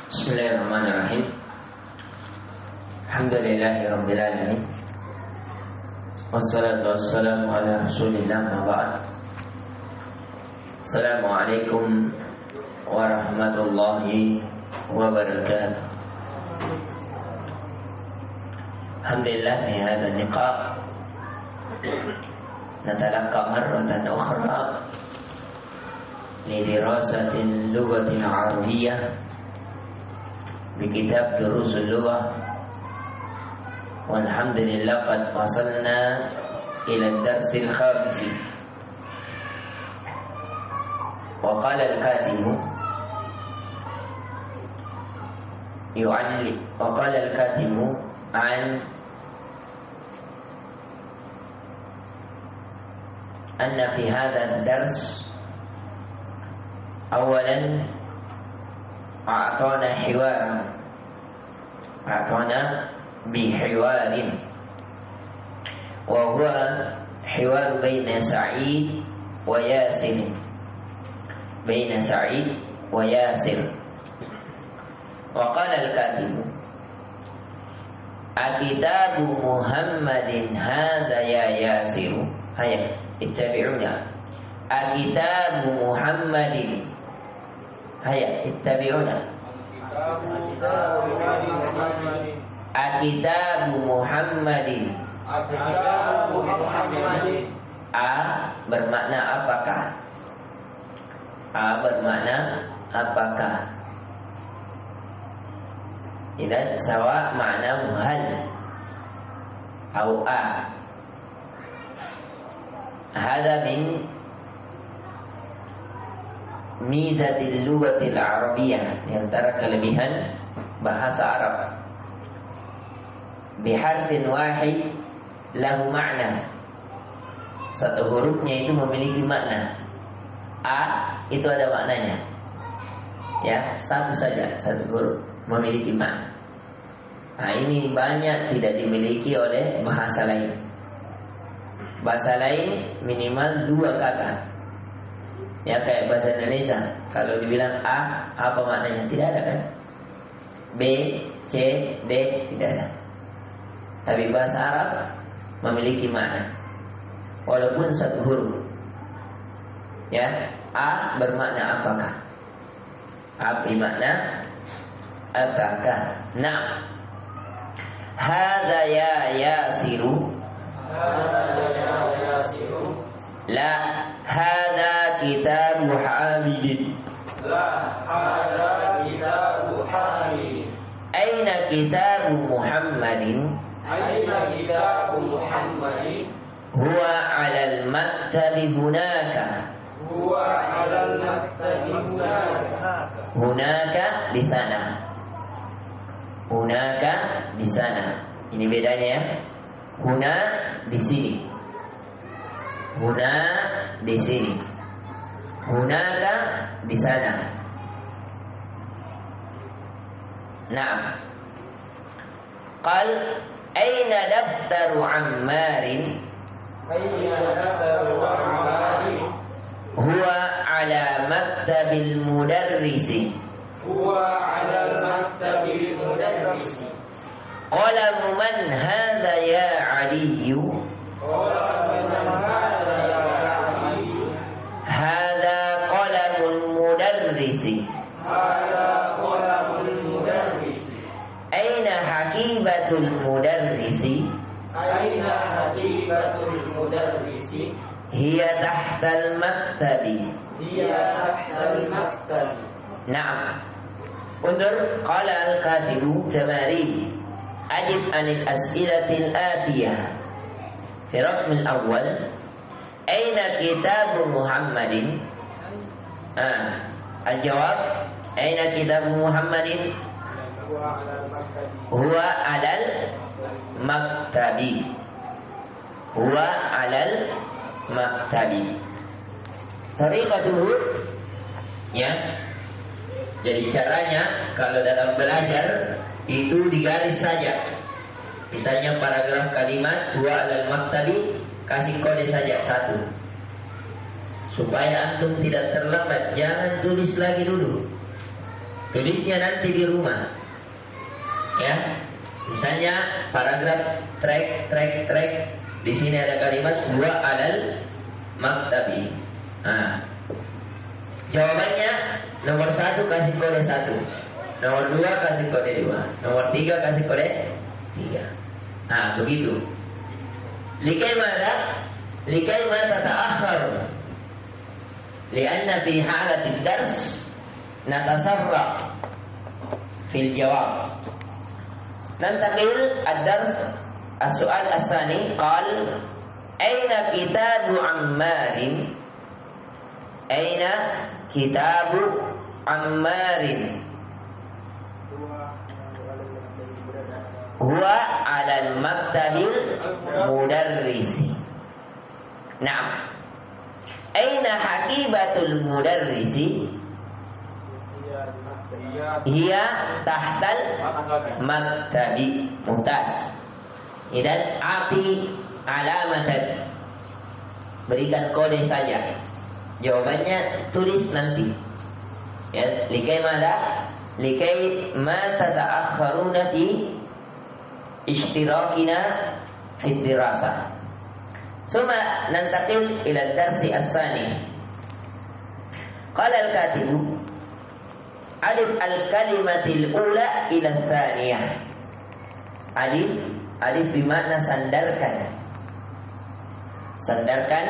Bismillahirrahmanirrahim. Alhamdulillahi alamin. Wassalatu wassalamu ala Rasulillah ma ba'd. Assalamualaikum warahmatullahi wabarakatuh. Alhamdulillah fi hadha al-liqa natalaqqa marratan ukhra li dirasati al-lughati al-arabiyyah bi kitab Durusul Lughah. Walhamdulillah qad wasalna ila ad-darsil khamis. Wa qala al-katibu yu'alli wa qala al-katibu an anna fi hadha ad-dars awalan a'tana bihiwarin wa huwa hiwar baina Sa'id wa Yasir wa qala al-katibu akitabu Muhammadin hadha ya Yasiru. Hayya ittabi'una akitabu Muhammadin. Hayya ittabi'una akitabu Muhammadin. A bermakna apakah? A bermakna apakah? Idan sawa makna hal atau a. Hada min mizatil lughatil arabiyyah, di antara kelebihan bahasa Arab. Biharfin wahid lahu makna, satu hurufnya itu memiliki makna. A itu ada maknanya, ya, satu saja, satu huruf memiliki makna. Nah, ini banyak tidak dimiliki oleh bahasa lain. Bahasa lain minimal dua kata. Ya, kayak bahasa Indonesia, kalau dibilang A, apa maknanya? Tidak ada kan? B, C, D, tidak ada. Tapi bahasa Arab memiliki makna, walaupun satu huruf. Ya, A bermakna apakah? A bermakna apakah? Nah, hadza ya Yasiru. La hadza kitabu Hamidin. Aina kitabu Muhammadin? Huwa 'alal maktabi hunaka. Hunaka di sana. Hunaka di sana. Ini bedanya ya. Huna di sini. Huna di sini. Hunaka di sana. Naam. Qal aina daftaru Ammarin? Huwa ala maktabil mudarrisi. Qalamu man hadha ya Aliyu? Hadha qalamul mudarrisi. Aina hakibatul mudarrisi? Hiya tahtal maktabi. Naam. Undur qala al-katibu tamari. Ajib anil as'ilatil atiyah. Fi raqm al-awwal aina kitabu Muhammadin? Al-jawab aina kitabu Muhammadin? Huwa 'alal maktabi. Huwa 'alal maktabi. Tariqatuhu, ya. Jadi caranya kalau dalam belajar itu digaris saja. Misalnya paragraf kalimat huwa 'alal maktabi, kasih kode saja satu. Supaya antum tidak terlambat, jangan tulis lagi dulu. tulisnya nanti di rumah. Ya, misalnya paragraf track. Di sini ada kalimat huwa alal maktabi. Nah, jawabannya nomor 1 kasih kode 1, nomor 2 kasih kode 2, nomor 3 kasih kode 3. Nah, begitu. Likai ma tata'akhkhar. Lianna fi halatid dars natasarra fil jawab. Nantaqil ad-dars as-su'al as-sani qal aina kitabu Ammarin? Aina kitabu Ammarin? Huwa 'alal maktabil mudarrisi. Naam. Aina haqibatul mudarrisi? Hiya tahtal maktabi. Mumtaz. Idan ati alamatan. Berikan kode saja. Jawabannya tulis nanti. Ya, likai ma tata'akhkharuna fi ishtirakina fi dirasah. Suma nantaqil ila ad-darsi as-sani. Qala al-katibu alif al-kalimatil ula ila ats-tsaniyah. Alif bermakna sandarkan. Sandarkan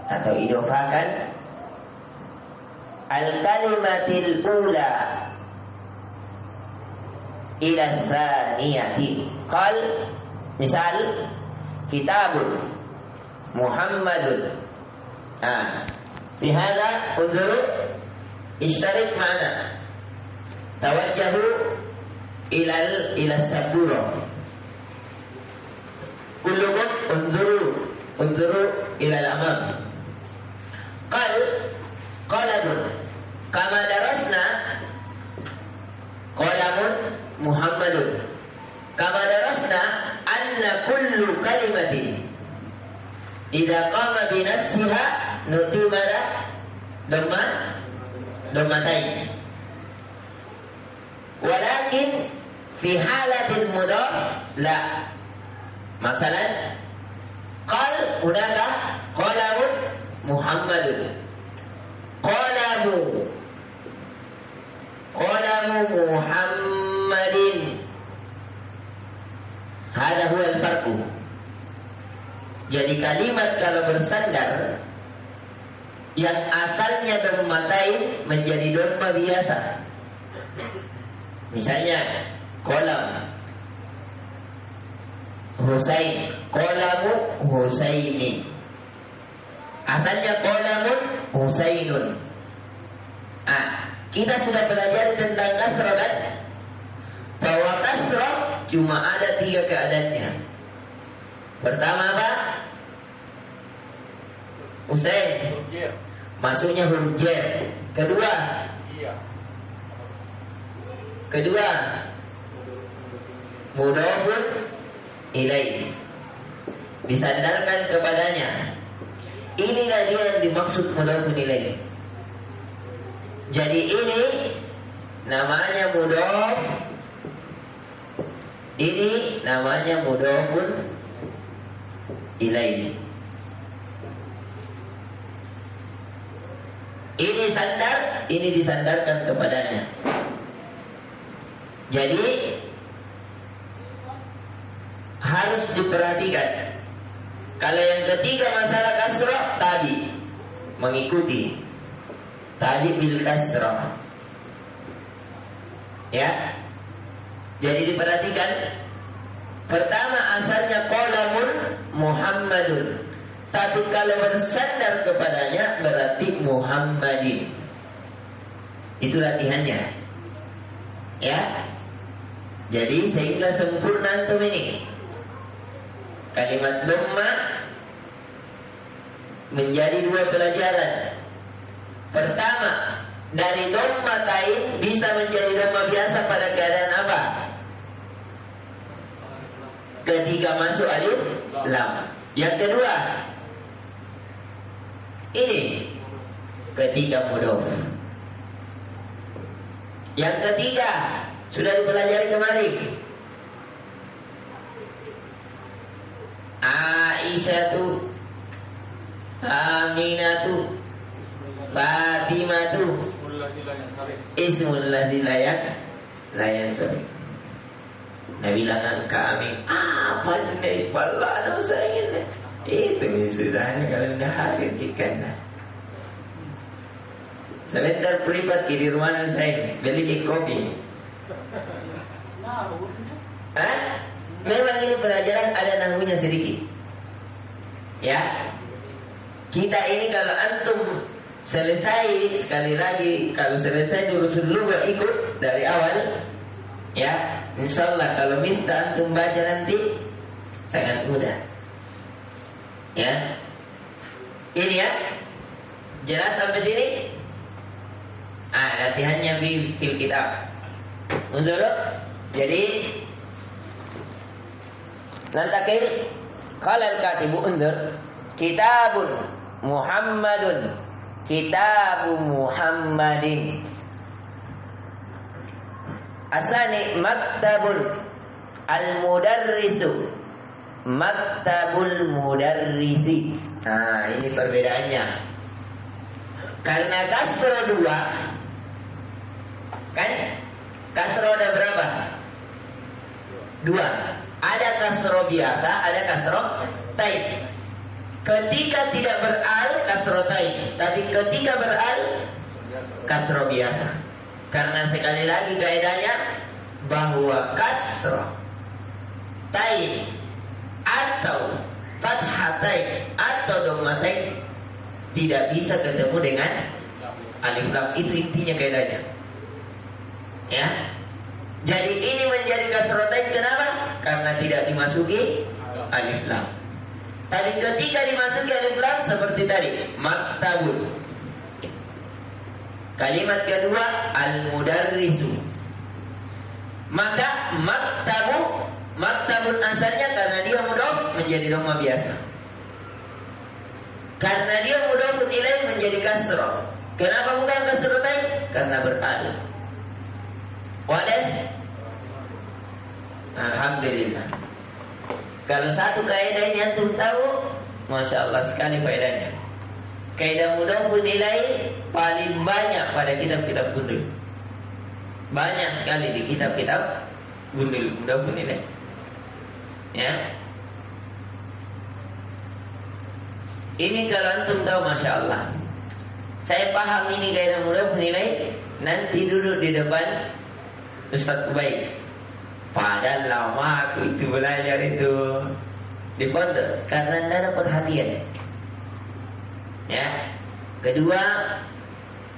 atau idofakan al-kalimatil ula ila ats-tsaniyati. Qal misal kitabun Muhammadun. Fi hadha unzuru ishtarik ma'ana. Tawajjahu ila sabura. Kullukum unzuru ila al-amam. Qaladun kama darasna qalamun Muhammadun. Kama darasna anna kullu kalimatin idza qama bi nafsiha nutimara dhammatain. Walakin fi halatil mudhaf la. Masalan qal hunaka qalamun Muhammadun. Qalamu Muhammadin. Hada huwa al-farqu. Jadi kalimat kalau bersandar yang asalnya dhammatain menjadi dhamma biasa. Misalnya qalam Husain, qalamu Husaini. Asalnya qalamun Husainun. Kita sudah belajar tentang kasrah kan? Bahwa kasrah cuma ada 3 keadaannya. Pertama apa? Husain. Masuknya huruf jar. Kedua mudhafun ilaihi. Disandarkan kepadanya. Inilah dia yang dimaksud mudhafun ilaihi. Jadi ini namanya mudhaf. Ini namanya mudhafun ilaihi. Ini sandar, ini disandarkan kepadanya. Jadi harus diperhatikan. Kalau yang ketiga masalah kasrah tadi mengikuti tadi bil kasrah. Ya. Jadi diperhatikan. Pertama asalnya qalamun Muhammadun. Tapi kalau bersandar kepadanya berarti Muhammadin. Itu latihannya. Ya. Jadi sehingga sempurna antum ini. Kalimat dhamma menjadi 2 pelajaran. Pertama, dari dhammatain bisa menjadi dhamma biasa pada keadaan apa? Ketika masuk alif lam. Yang kedua, ini ketika mudhaf. Yang ketiga sudah dipelajari kemarin. Aisyatu, Aminatu, Fatimatu, Ismul ladzi la yansarif. Nabi bilang ke Amin, apa nih balano saya itu susahnya kalau dah hasil ikan. Sebentar privat di rumah saya beli kopi. Memang ini pelajaran ada nanggunya sedikit. Ya, kita ini kalau antum selesai sekali lagi, kalau selesai dulu ikut dari awal, ya, insyaallah kalau minta antum baca nanti sangat mudah. Ya, ini ya, jelas sampai sini. Latihannya fil kitab. Unzur. Jadi nantakil qala al-katibu unzur kitabun Muhammadun kitabu Muhammadin asani maktabun al-mudarrisu maktabul mudarrisi. Ini perbedaannya. Karena kasro 2 kan? Kasro ada berapa? 2. Ada kasro biasa, ada kasro taib. Ketika tidak beral kasro taib, tapi ketika beral kasro biasa. Karena sekali lagi kaidahnya bahwa kasro taib atau fathah taib atau dhamma taib tidak bisa ketemu dengan alif lam. Itu intinya kaidahnya. Ya. Jadi ini menjadi kasrotain kenapa? Karena tidak dimasuki alif lam. Tadi ketika dimasuki alif lam seperti tadi, maktabun. Kalimat kedua al-mudarrisu. Maka maktabun asalnya karena dia mudhof menjadi dhamma biasa. Karena dia mudhof nilai menjadi kasroh. Kenapa bukan kasrotain? Karena beral. Wadah. Alhamdulillah. Kalau satu kaidah ini antum tahu, masya Allah sekali faedahnya. Kaidah mudah nilai paling banyak pada kitab-kitab gundul. Banyak sekali di kitab-kitab gundul mudah nilai. Ya. Ini kalau antum tahu, masya Allah. Saya paham ini kaidah mudah nilai. Nanti duduk di depan Ustaz Ubay. Padahal lama aku itu belajar itu di pondok karena tidak ada perhatian. Ya. Kedua,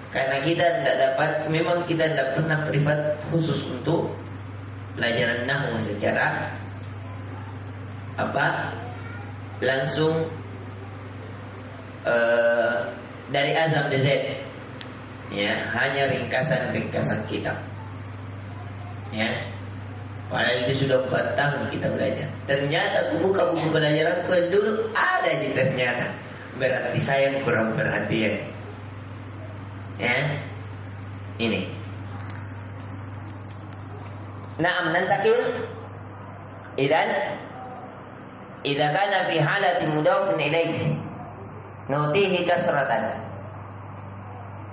karena kita tidak dapat, memang kita tidak pernah privat khusus untuk pelajaran nahwu secara langsung dari A sampai Z. Ya, hanya ringkasan kitab. Ya, padahal itu sudah 4 tahun kita belajar. Ternyata buku pelajaran dulu ada di ternyata. Berarti saya kurang perhatian. Ya, ini. Naam nantakil. Idan, idza kana fi halati mudhaf ilayhi nutihi kasratan.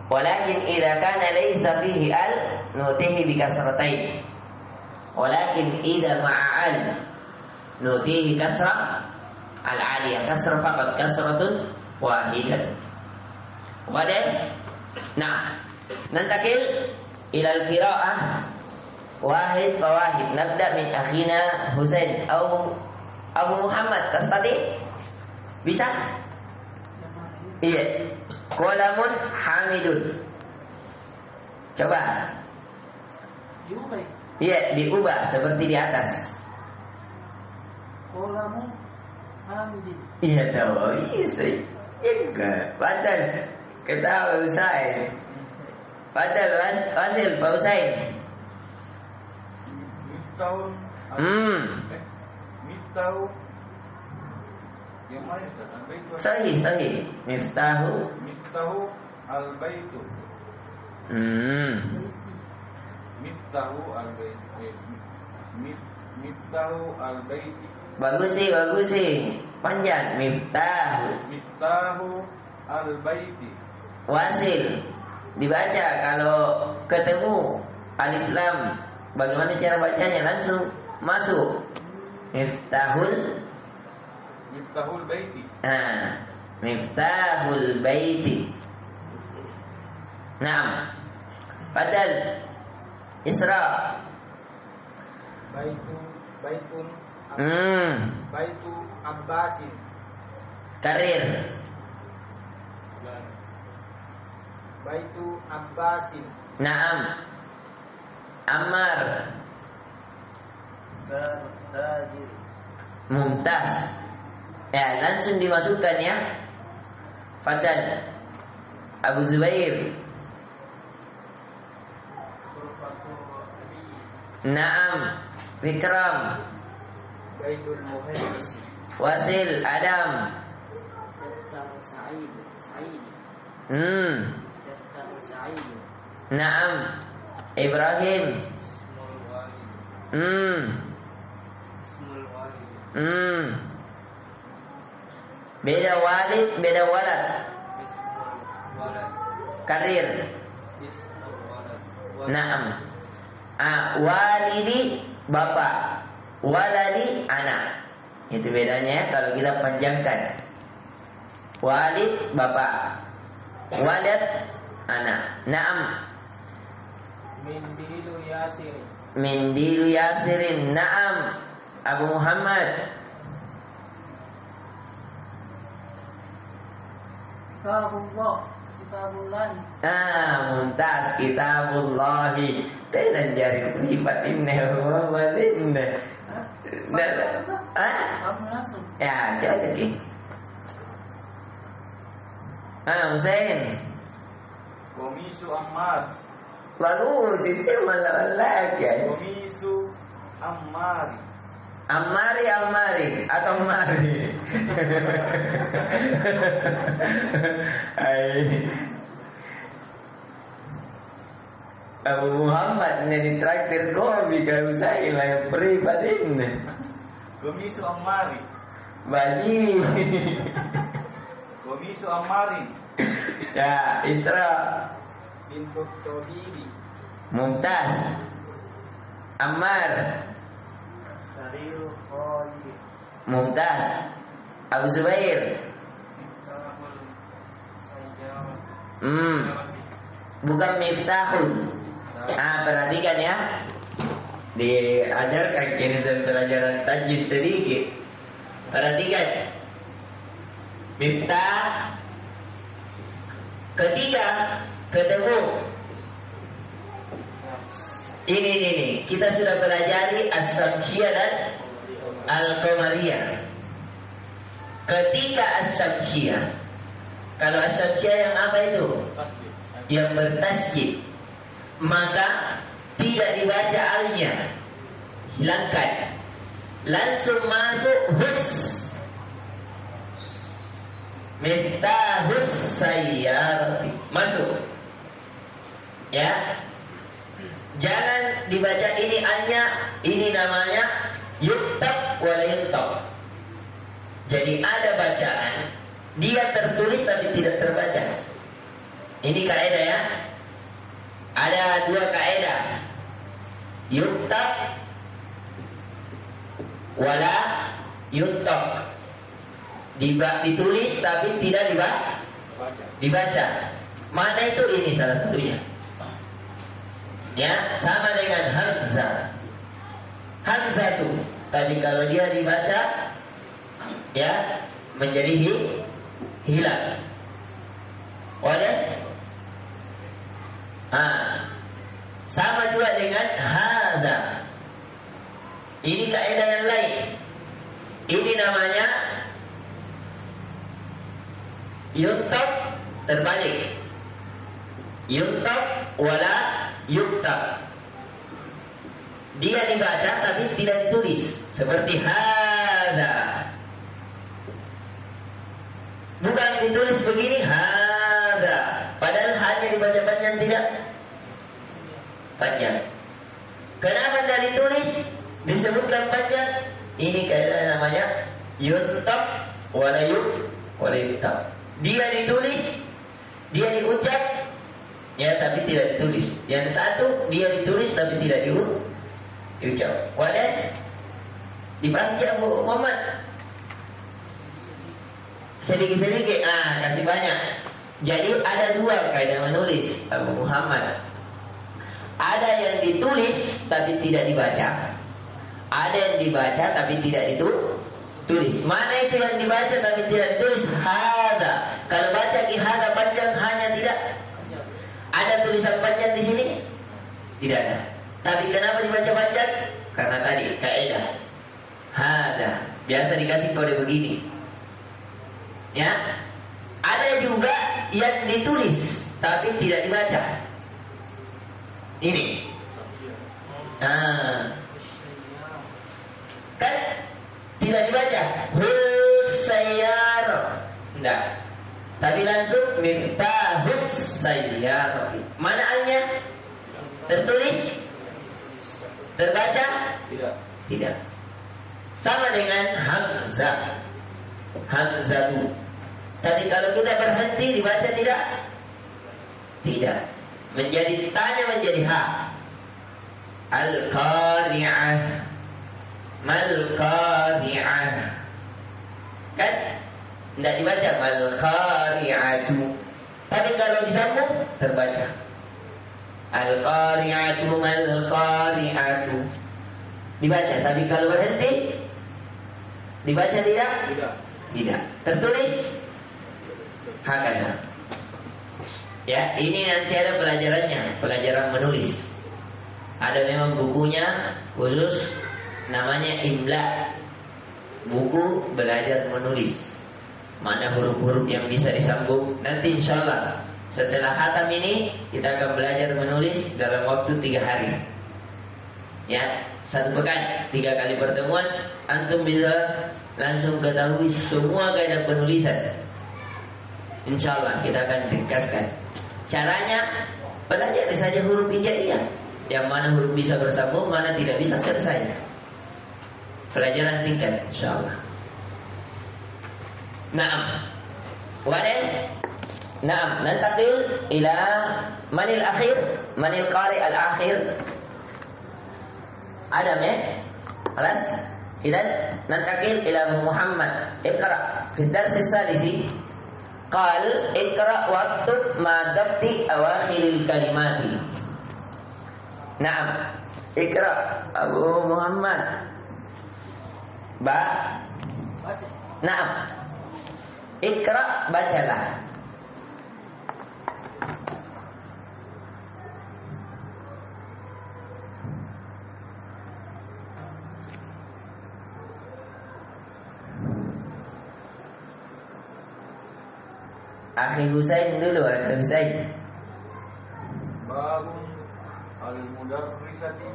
Walakin idza kana laysa fihi al nutihi bi kasratain. Walakin idza ma'a al nutihi kasrah al-aliyah kasrah faqat kasratun wahidatun. Wadah. Nah, nantakil ila al-qira'ah wahid fawahid. Nabda min akhina Husain atau Abu Muhammad tastati? Bisa? Iya. Qalamun hamidun. Coba. Diubah. Iya, diubah seperti di atas. Qalamun hamidun. Iya tahu. Iya. Enggak. Padahal ketawa Usain. Padahal hasil Pak Usain. Miftahun. Miftahu. Yang mana itu? Sahih. Miftahu al-baitu. Miftahu al-bait. Bagus sih. Panjang. Miftahu al-baiti. Wasil. Dibaca kalau ketemu alif lam. Bagaimana cara bacanya? Langsung masuk. Miftahul baiti. Miftahul baiti. Naam. Padahal Isra. Baitun Baitu Abbasin. Karir. Baitu Abbasin. Naam. Ammar. Mumtaz. Ya, langsung dimasukkan ya. Fadal. Abu Zubair. Naam. Vikram. Baitul Muhandis. Wasil. Adam. Daftar Sa'id. Daftar Sa'id. Naam. Ibrahim. Ismul Walid. Ismul Walid. Beda walid, beda walad. Ismul Walad. Karir. Ismul Walad. Naam. Walidi bapak, waladi anak. Itu bedanya kalau kita panjangkan. Walid bapak, walad anak. Naam. Mindilu Yasirin. Naam. Abu Muhammad. Kitabullah. Mumtaz. Kitabullahi. Tenan jari lipat inna Muhammadin. Ya, coba cek. Hussein. Komisu Ammar. Bagus, itu malah lagi ya. Komisu Ammari. Almari atau Mari. Abu Muhammad ini traktir kopi kalau saya yang pribadi. Komisu Ammari. Baji. Komisu Ammari. Ya, Isra. Bintu Tawhibi. Mumtaz. Ammar. Sariru Khalid. Mumtaz. Abu Zubair. Miftahul Sayyarat. Bukan Miftahul. Perhatikan ya. Diajarkan ini pelajaran tajwid sedikit. Perhatikan. Miftah. Ketika ketemu ini kita sudah pelajari as-samsiyah dan al-qamariyah. Ketika as-samsiyah, kalau as-samsiyah yang apa itu? Yang bertasjid, maka tidak dibaca alnya, hilangkan, langsung masuk hus. Miftahus sayyarati, masuk. Ya. Jangan dibaca ini alnya, ini namanya yuktab wala yuktab. Jadi ada bacaan, dia tertulis tapi tidak terbaca. Ini kaidah ya. Ada dua kaidah. Yuktab wala yuktab. Ditulis tapi tidak dibaca. Mana itu? Ini salah satunya. Ya, sama dengan hamzah. Hamzah itu tadi kalau dia dibaca, ya menjadi hilang. Oleh sama juga dengan hadza. Ini kaidah yang lain. Ini namanya yuktab terbalik. Yuktab wala yuktab. Dia dibaca tapi tidak ditulis. Seperti hadza. Bukan ditulis begini hadza. Padahal hanya dibaca panjang tidak panjang. Kenapa tidak ditulis? Disebutkan panjang. Ini kaidah namanya yuntab wala yuntab. Dia ditulis, dia diucap, ya tapi tidak ditulis. Yang satu dia ditulis tapi tidak diucap. Wadah dipahami Abu Muhammad. Sedikit-sedikit, kasih banyak. Jadi ada dua kaidah menulis Abu Muhammad. Ada yang ditulis tapi tidak dibaca. Ada yang dibaca tapi tidak ditulis. Mana itu yang dibaca tapi tidak ditulis? Hada. Kalau baca hada panjang hanya tidak. Ada tulisan panjang di sini? Tidak ada. Tapi kenapa dibaca panjang? Karena tadi kaidah. Hada. Biasa dikasih kode begini. Ya. Ada juga yang ditulis tapi tidak dibaca. Ini. Kan tidak dibaca. Husayyar. Enggak. Tapi langsung miftahus sayyar. Mana alnya? Tertulis? Terbaca? Tidak. Sama dengan hamzah. Hamzatu. Tapi kalau kita berhenti dibaca tidak? Tidak. Menjadi tanya menjadi ha. Al-qari'ah. Mal-qari'ah. Kan? Tidak dibaca mal-qari'atu. Tapi kalau disambung terbaca. Al-qari'atu mal-qari'atu. Dibaca. Tapi kalau berhenti dibaca tidak? Tidak. Tertulis? Hakana. Ya, ini nanti ada pelajarannya, pelajaran menulis. Ada memang bukunya khusus namanya Imla. Buku belajar menulis. Mana huruf-huruf yang bisa disambung. Nanti insyaallah setelah khatam ini kita akan belajar menulis dalam waktu 3 hari. Ya, 1 pekan, 3 kali pertemuan, antum bisa langsung ketahui semua kaidah penulisan. Insyaallah kita akan ringkaskan. Caranya belajar saja huruf hijaiyah. Yang mana huruf bisa bersambung, mana tidak bisa, selesai. Pelajaran singkat insyaallah. Naam. Wadah. Naam, nantaqil ila manil akhir, manil qari al-akhir. Adam ya? خلاص. إذن ننتقل إلى محمد. اقرأ في الدرس السادس. قال اقرأ واكتب ما ضبط أواخر الكلمات. نعم. اقرأ أبو محمد. نعم. اقرأ bacalah. Akhi Husain dulu, Akhi Husain. Babun al-mudarrisati.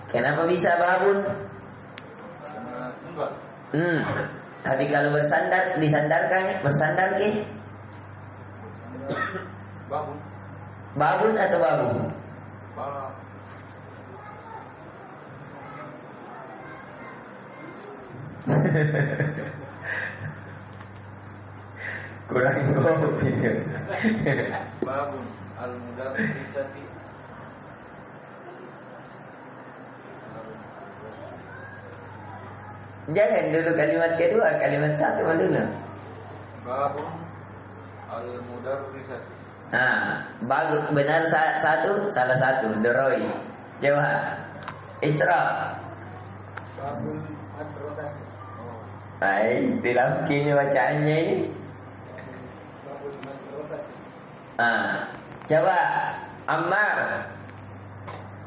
Kenapa bisa babun? Karena tunggal. Tapi kalau bersandar, disandarkan, bersandar ke? Babun. Babun atau babu? Ba. Kurang kopi. Babun al-mudarrisati. Jangan dulu kalimat kedua, kalimat satu dulu. Babun al-mudarrisati. Bagus, benar satu, salah satu. Doroi. Coba. Isra. Babul madrasah. Baik, dilapki bacaannya ini. Babul madrasah. Coba Ammar.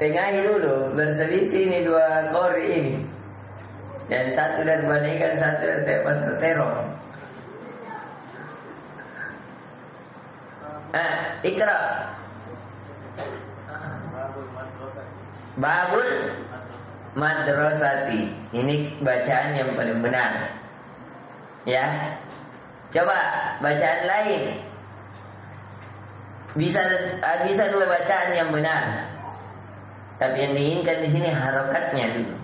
Tengahi dulu, berselisih ini 2 kori ini. Yang satu dan bandingkan satu pasal teror. Ikra. Babul madrasati. Ini bacaan yang paling benar. Ya. Coba bacaan lain. Bisa 2 bacaan yang benar. Tapi yang diinginkan di sini harokatnya dulu.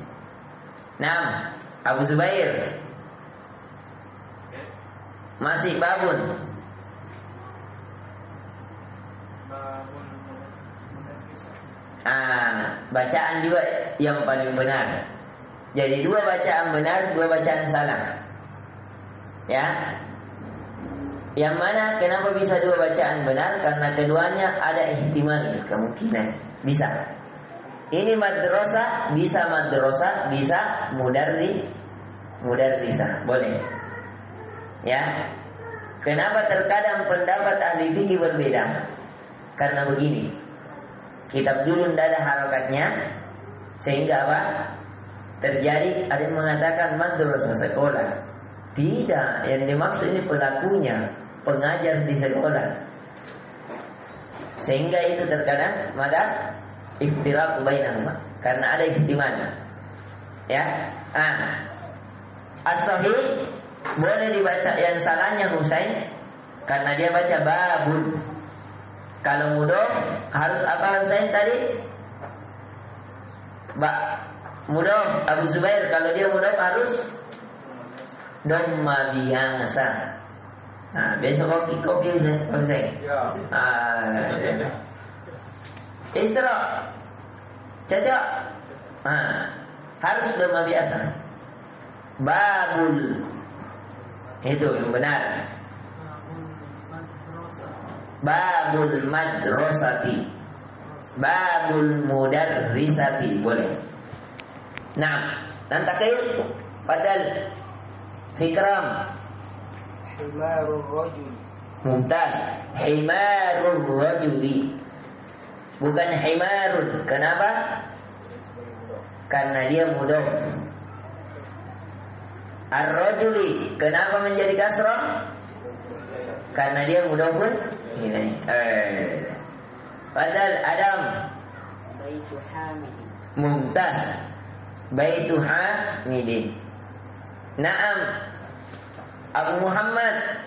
Nah, Abu Zubair. Masih babun. Bacaan juga yang paling benar. Jadi dua bacaan benar, dua bacaan salah. Ya. Yang mana kenapa bisa dua bacaan benar? Karena keduanya ada ihtimal, kemungkinan bisa. Ini madrasah, bisa mudarrisah, boleh. Ya. Kenapa terkadang pendapat ahli fikih berbeda? Karena begini. Kitab dulu tidak ada harokatnya, sehingga apa? Terjadi ada yang mengatakan madrasah sekolah. Tidak, yang dimaksud ini pelakunya, pengajar di sekolah. Sehingga itu terkadang maka iftiraq bainahuma, karena ada ihtimal. Ya. As-sahih boleh dibaca, yang salahnya Husain karena dia baca babun. Kalau mudhof harus apa Husain tadi? Mudhof Abu Zubair kalau dia mudhof harus dhamma biasa. Besok kopi Husain. Ya. Isra. Cocok. Harus dhamma biasa. Babul. Itu yang benar. Babul madrasati, babul mudarrisati, boleh. Nah, nantakil padal fikram. Himarul rajul. Mumtaz. Himarul rajuli, bukan himarun. Kenapa? Karena dia mudhof. Ar-rajuli, kenapa menjadi kasrah? Karena dia mudhofun ilaih. Padahal Adam Baitu Hamid. Mumtaz. Baitu Hamidin. Naam. Abu Muhammad.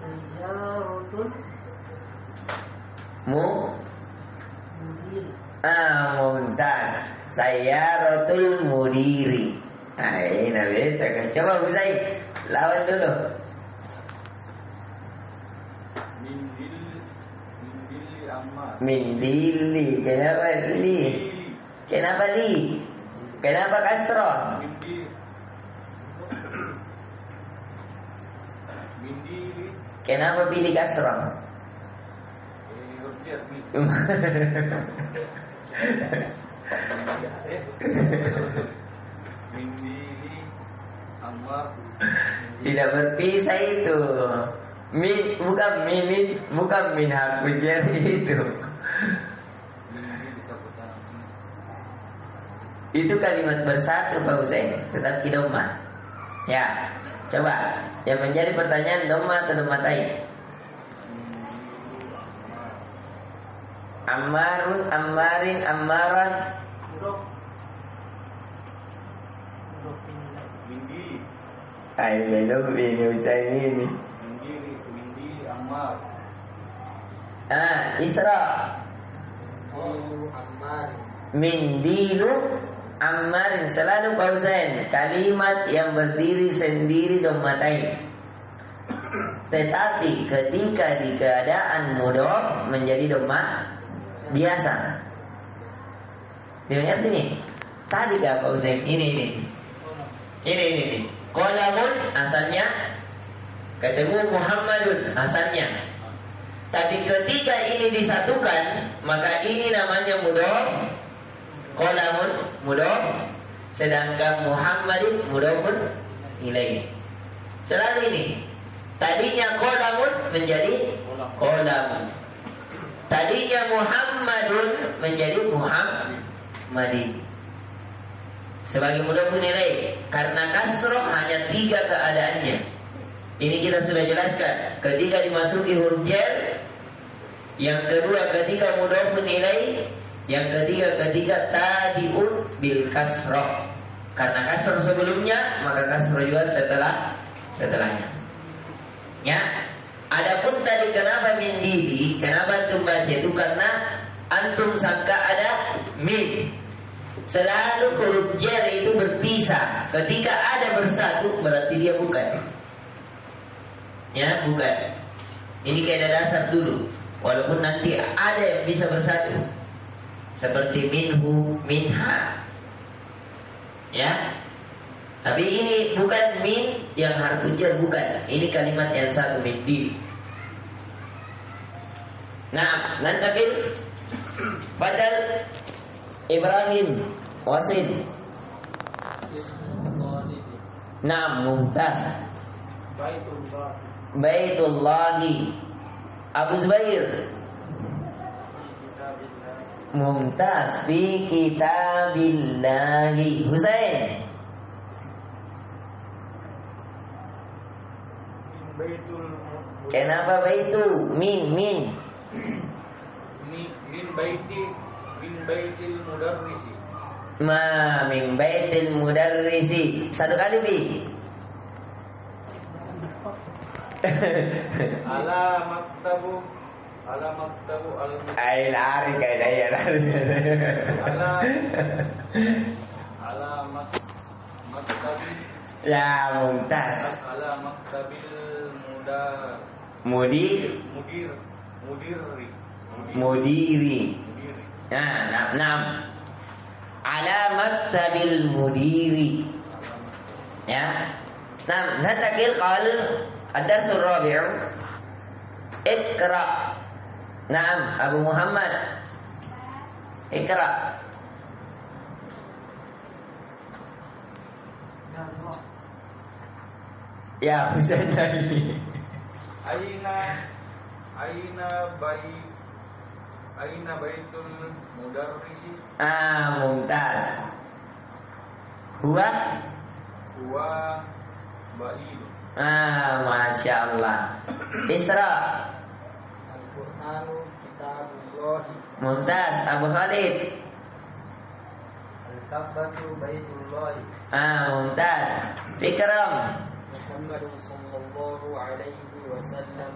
Sayyaratun Mumtaz. Sayyaratul mudiri. Ini nabi. Coba Husain lawan dulu. Mindili Ammar. Mindili. Kenapa li? Kenapa li? Kenapa kasrah? Mindili. Kenapa pilih kasrah? Mindili Ammar. Tidak berpisah itu. Bukan min hak ujian itu. Itu kalimat bersatu Pak Husain, tetap kidomah. Ya, coba. Yang menjadi pertanyaan domah atau domatain? Ammarun, ammarin, ammaran. Mindili. Belum ini Husain ini. Mindili Ammar. Isra. Ammar. Mindilu ammarin. Selalu Pak Husain kalimat yang berdiri sendiri domatain. Tetapi ketika di keadaan mudhof menjadi dhamma biasa. Dengar ini. Tadi Pak Husain ini. Qalamun asalnya ketemu Muhammadun asalnya. Tapi ketika ini disatukan, maka ini namanya mudhof. Qalamun mudhof, sedangkan Muhammadin mudhofun ilaih. Selalu ini. Tadinya qalamun menjadi qalamun. Tadinya Muhammadun menjadi Muhammadin. Sebagai mudhofun ilaih. Karena kasroh hanya 3 keadaannya. Ini kita sudah jelaskan. Ketika dimasuki huruf jar, yang kedua ketika mudhofun ilaih, Yang ketiga tadiun bil kasroh. Karena kasroh sebelumnya, maka kasroh juga setelahnya. Ya. Adapun tadi kenapa min didi? Kenapa antum baca itu? Karena antum sangka ada min. Selalu huruf jar itu berpisah. Ketika ada bersatu berarti dia bukan. Ya, bukan. Ini kaidah dasar dulu. Walaupun nanti ada yang bisa bersatu. Seperti minhu, minha. Ya. Tapi ini bukan min yang harfu jar, bukan. Ini kalimat yang satu, min di. Nah, nantakil badal Ibrahim wasil. Nah, mumtaz. Baitullahi. Abu Zubair. Mumtaz fi kitabillahi. Husain. Kenapa baitu? Min. Min baitil mudarrisi. Min baitil mudarrisi. Satu kali bi. Ala maktabu Ay lari kayak daya lari. ala maktabi. Ya, mumtaz. Ala maktabil Mudiri. Nah. Ala maktabil mudiri. Ya. Nah, natakil qal ad-dars ar-rabi'. Iqra. Naam, Abu Muhammad. Iqra. Ya, Husain tadi. Aina baitul mudarrisi. Mumtaz. Huwa ba'id. Masya Allah. Isra. Al-Qur'anu kitabullah. Mumtaz. Abu Khalid. Al-Kabbatu baitullah. Mumtaz. Fikram. Muhammadun sallallahu alaihi wasallam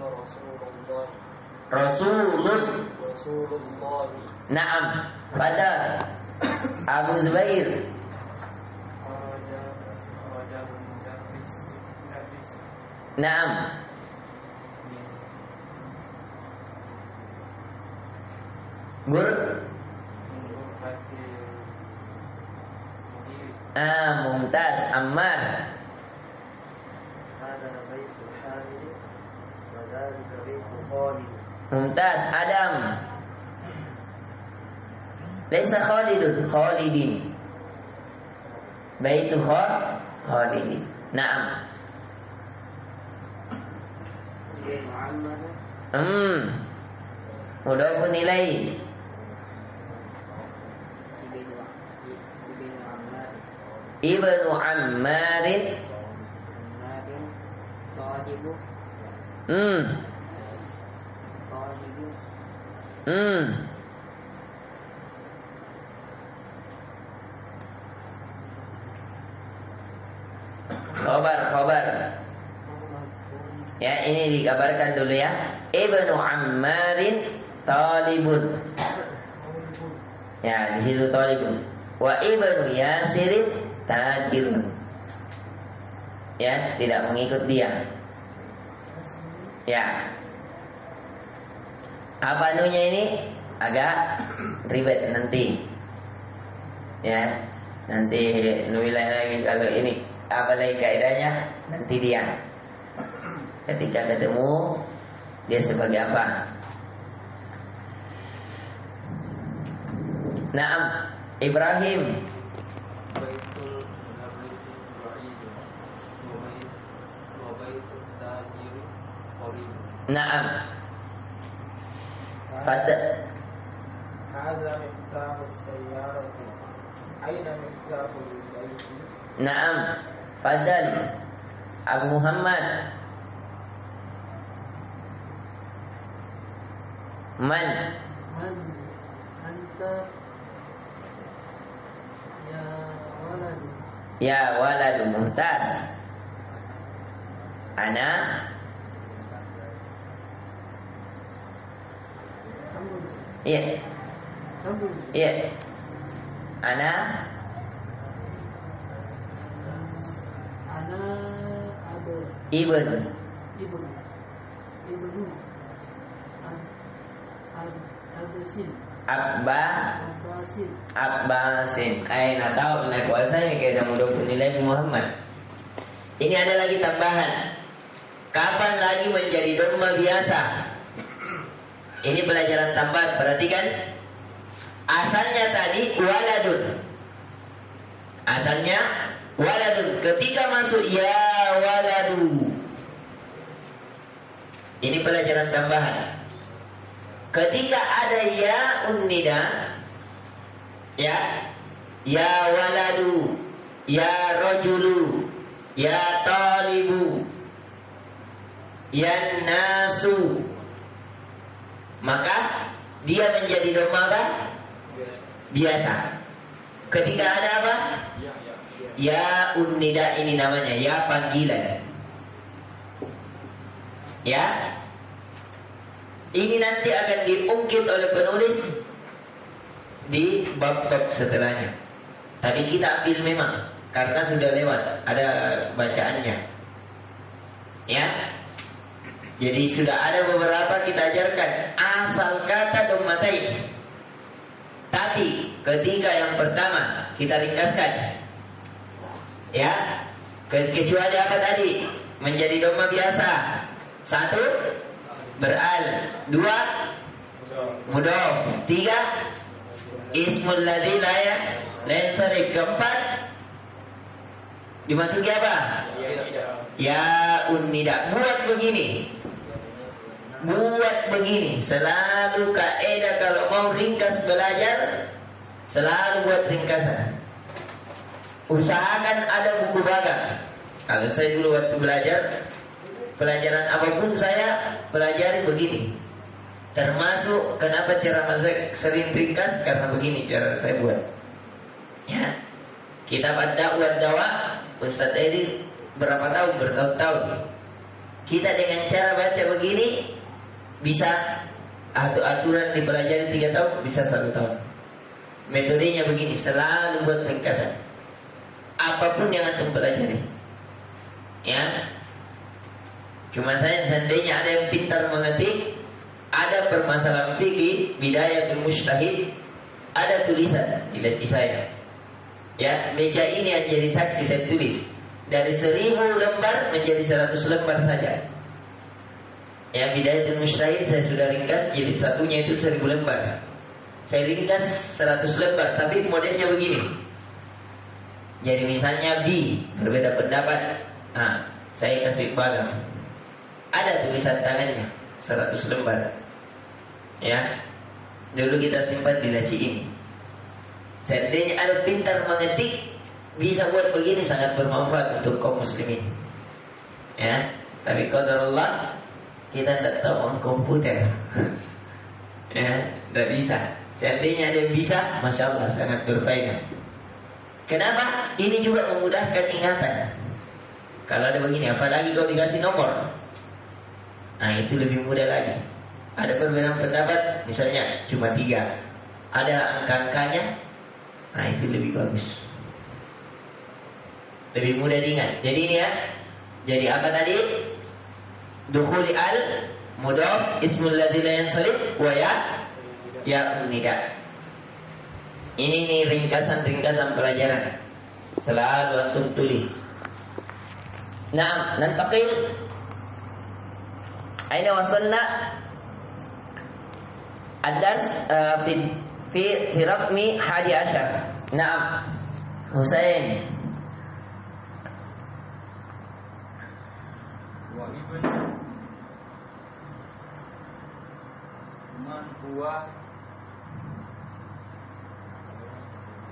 Rasulullah. Naam. Badal. Abu Zubair. Naam. Gur. Mumtaz. Ammar. Mumtaz. Adam. Laisa Khalidun, Khalidin. Baitu Khalidin. Naam. Mudhafun ilaih. Ibnu Ammarin. Khobar. Ya, ini dikabarkan dulu ya. Ibnu Ammarin talibun. Ya, di situ talibun. Wa ibnu Yasirin tajirun. Ya, tidak mengikut dia. Ya. Apa anunya ini? Agak ribet nanti. Ya. Nanti nuilai lagi kalau ini apa lagi kaidahnya nanti dia. Ketika ketemu dia sebagai apa? Naam, Ibrahim. Baitul mudarrisi ba'id. Wa baitul tajiri qarib. Naam. Pada Hadza miftahus sayyarati. Aina miftahul baiti? Naam. Fadal Abu Muhammad. Man Man anta Ya waladu mumtaz. Ana. Iya. Iya. Ana. Ana ada Ibn. ibnu ibnu Abbasin Abbasin. Abbasin Aina tahu naik kuasa ini kayak mudah nilai Muhammad. Ini ada lagi tambahan. Kapan lagi menjadi dhamma biasa? Ini pelajaran tambahan. Perhatikan. Asalnya tadi waladun. Asalnya waladun. Ketika masuk ya waladu. Ini pelajaran tambahan. Ketika ada ya unnida, ya waladu, ya rajulu, ya talibu, ya nasu, maka dia menjadi dhamma apa? Biasa. Ketika ada apa? Ya unnida, ini namanya ya panggilan. Ya. Ini nanti akan diungkit oleh penulis di bab-bab setelahnya. Tadi kita ambil memang karena sudah lewat, ada bacaannya. Ya. Jadi sudah ada beberapa kita ajarkan asal kata dhammatain. Tapi ketika yang pertama kita ringkaskan. Ya. Kecuali apa tadi? Menjadi dhamma biasa. 1 beral, 2 mudhof, 3 ismul ladzi la yansarif, 4 dimasuki apa? Ya unnida. Buat begini selalu kaidah kalau mau ringkas belajar, selalu buat ringkasan. Usahakan ada buku baga. Kalau saya dulu waktu belajar pelajaran apapun saya pelajari begini. Termasuk kenapa ceramah saya sering ringkas, karena begini cara saya buat. Ya. Kitab Ad-Da'wah Dawa Ustaz Edi berapa tahun, bertahun-tahun. Kita dengan cara baca begini bisa aturan dipelajari 3 tahun, bisa 1 tahun. Metodenya begini, selalu buat ringkasan. Apapun yang antum pelajari. Ya. Cuma saya seandainya ada yang pintar mengetik, ada permasalahan fikih, bidayatul mujtahid, ada tulisan di laci saya. Ya, meja ini yang jadi saksi saya tulis. Dari 1000 lembar menjadi 100 lembar saja. Ya, bidayatul mujtahid saya sudah ringkas, jilid satunya itu 1000 lembar. Saya ringkas 100 lembar, tapi modelnya begini. Jadi misalnya B, berbeda pendapat. Nah, saya kasih bagang. Ada tulisan tangannya 100 lembar. Ya. Dulu kita simpan di laci ini. Seandainya ada pintar mengetik, bisa buat begini, sangat bermanfaat untuk kaum muslimin. Ya. Tapi qadarullah kita tidak tahu komputer. Ya, tidak bisa. Seandainya ada yang bisa, masya Allah sangat berfaedah. Kenapa? Ini juga memudahkan ingatan. Kalau ada begini, apalagi kalau dikasih nomor. Nah, itu lebih mudah lagi. Ada perbedaan pendapat, misalnya cuma 3. Ada angka-angkanya. Nah, itu lebih bagus. Lebih mudah diingat. Jadi ini ya. Jadi apa tadi? Dukhuli al mudhaf ismul ladzi la yansarif wa ya unnida. Ini ringkasan pelajaran. Selalu antum tulis. Nah, nantaqil. Aina wasalna? Ad-dars fi raqmi 11. Naam. Husain. Wa ibn man huwa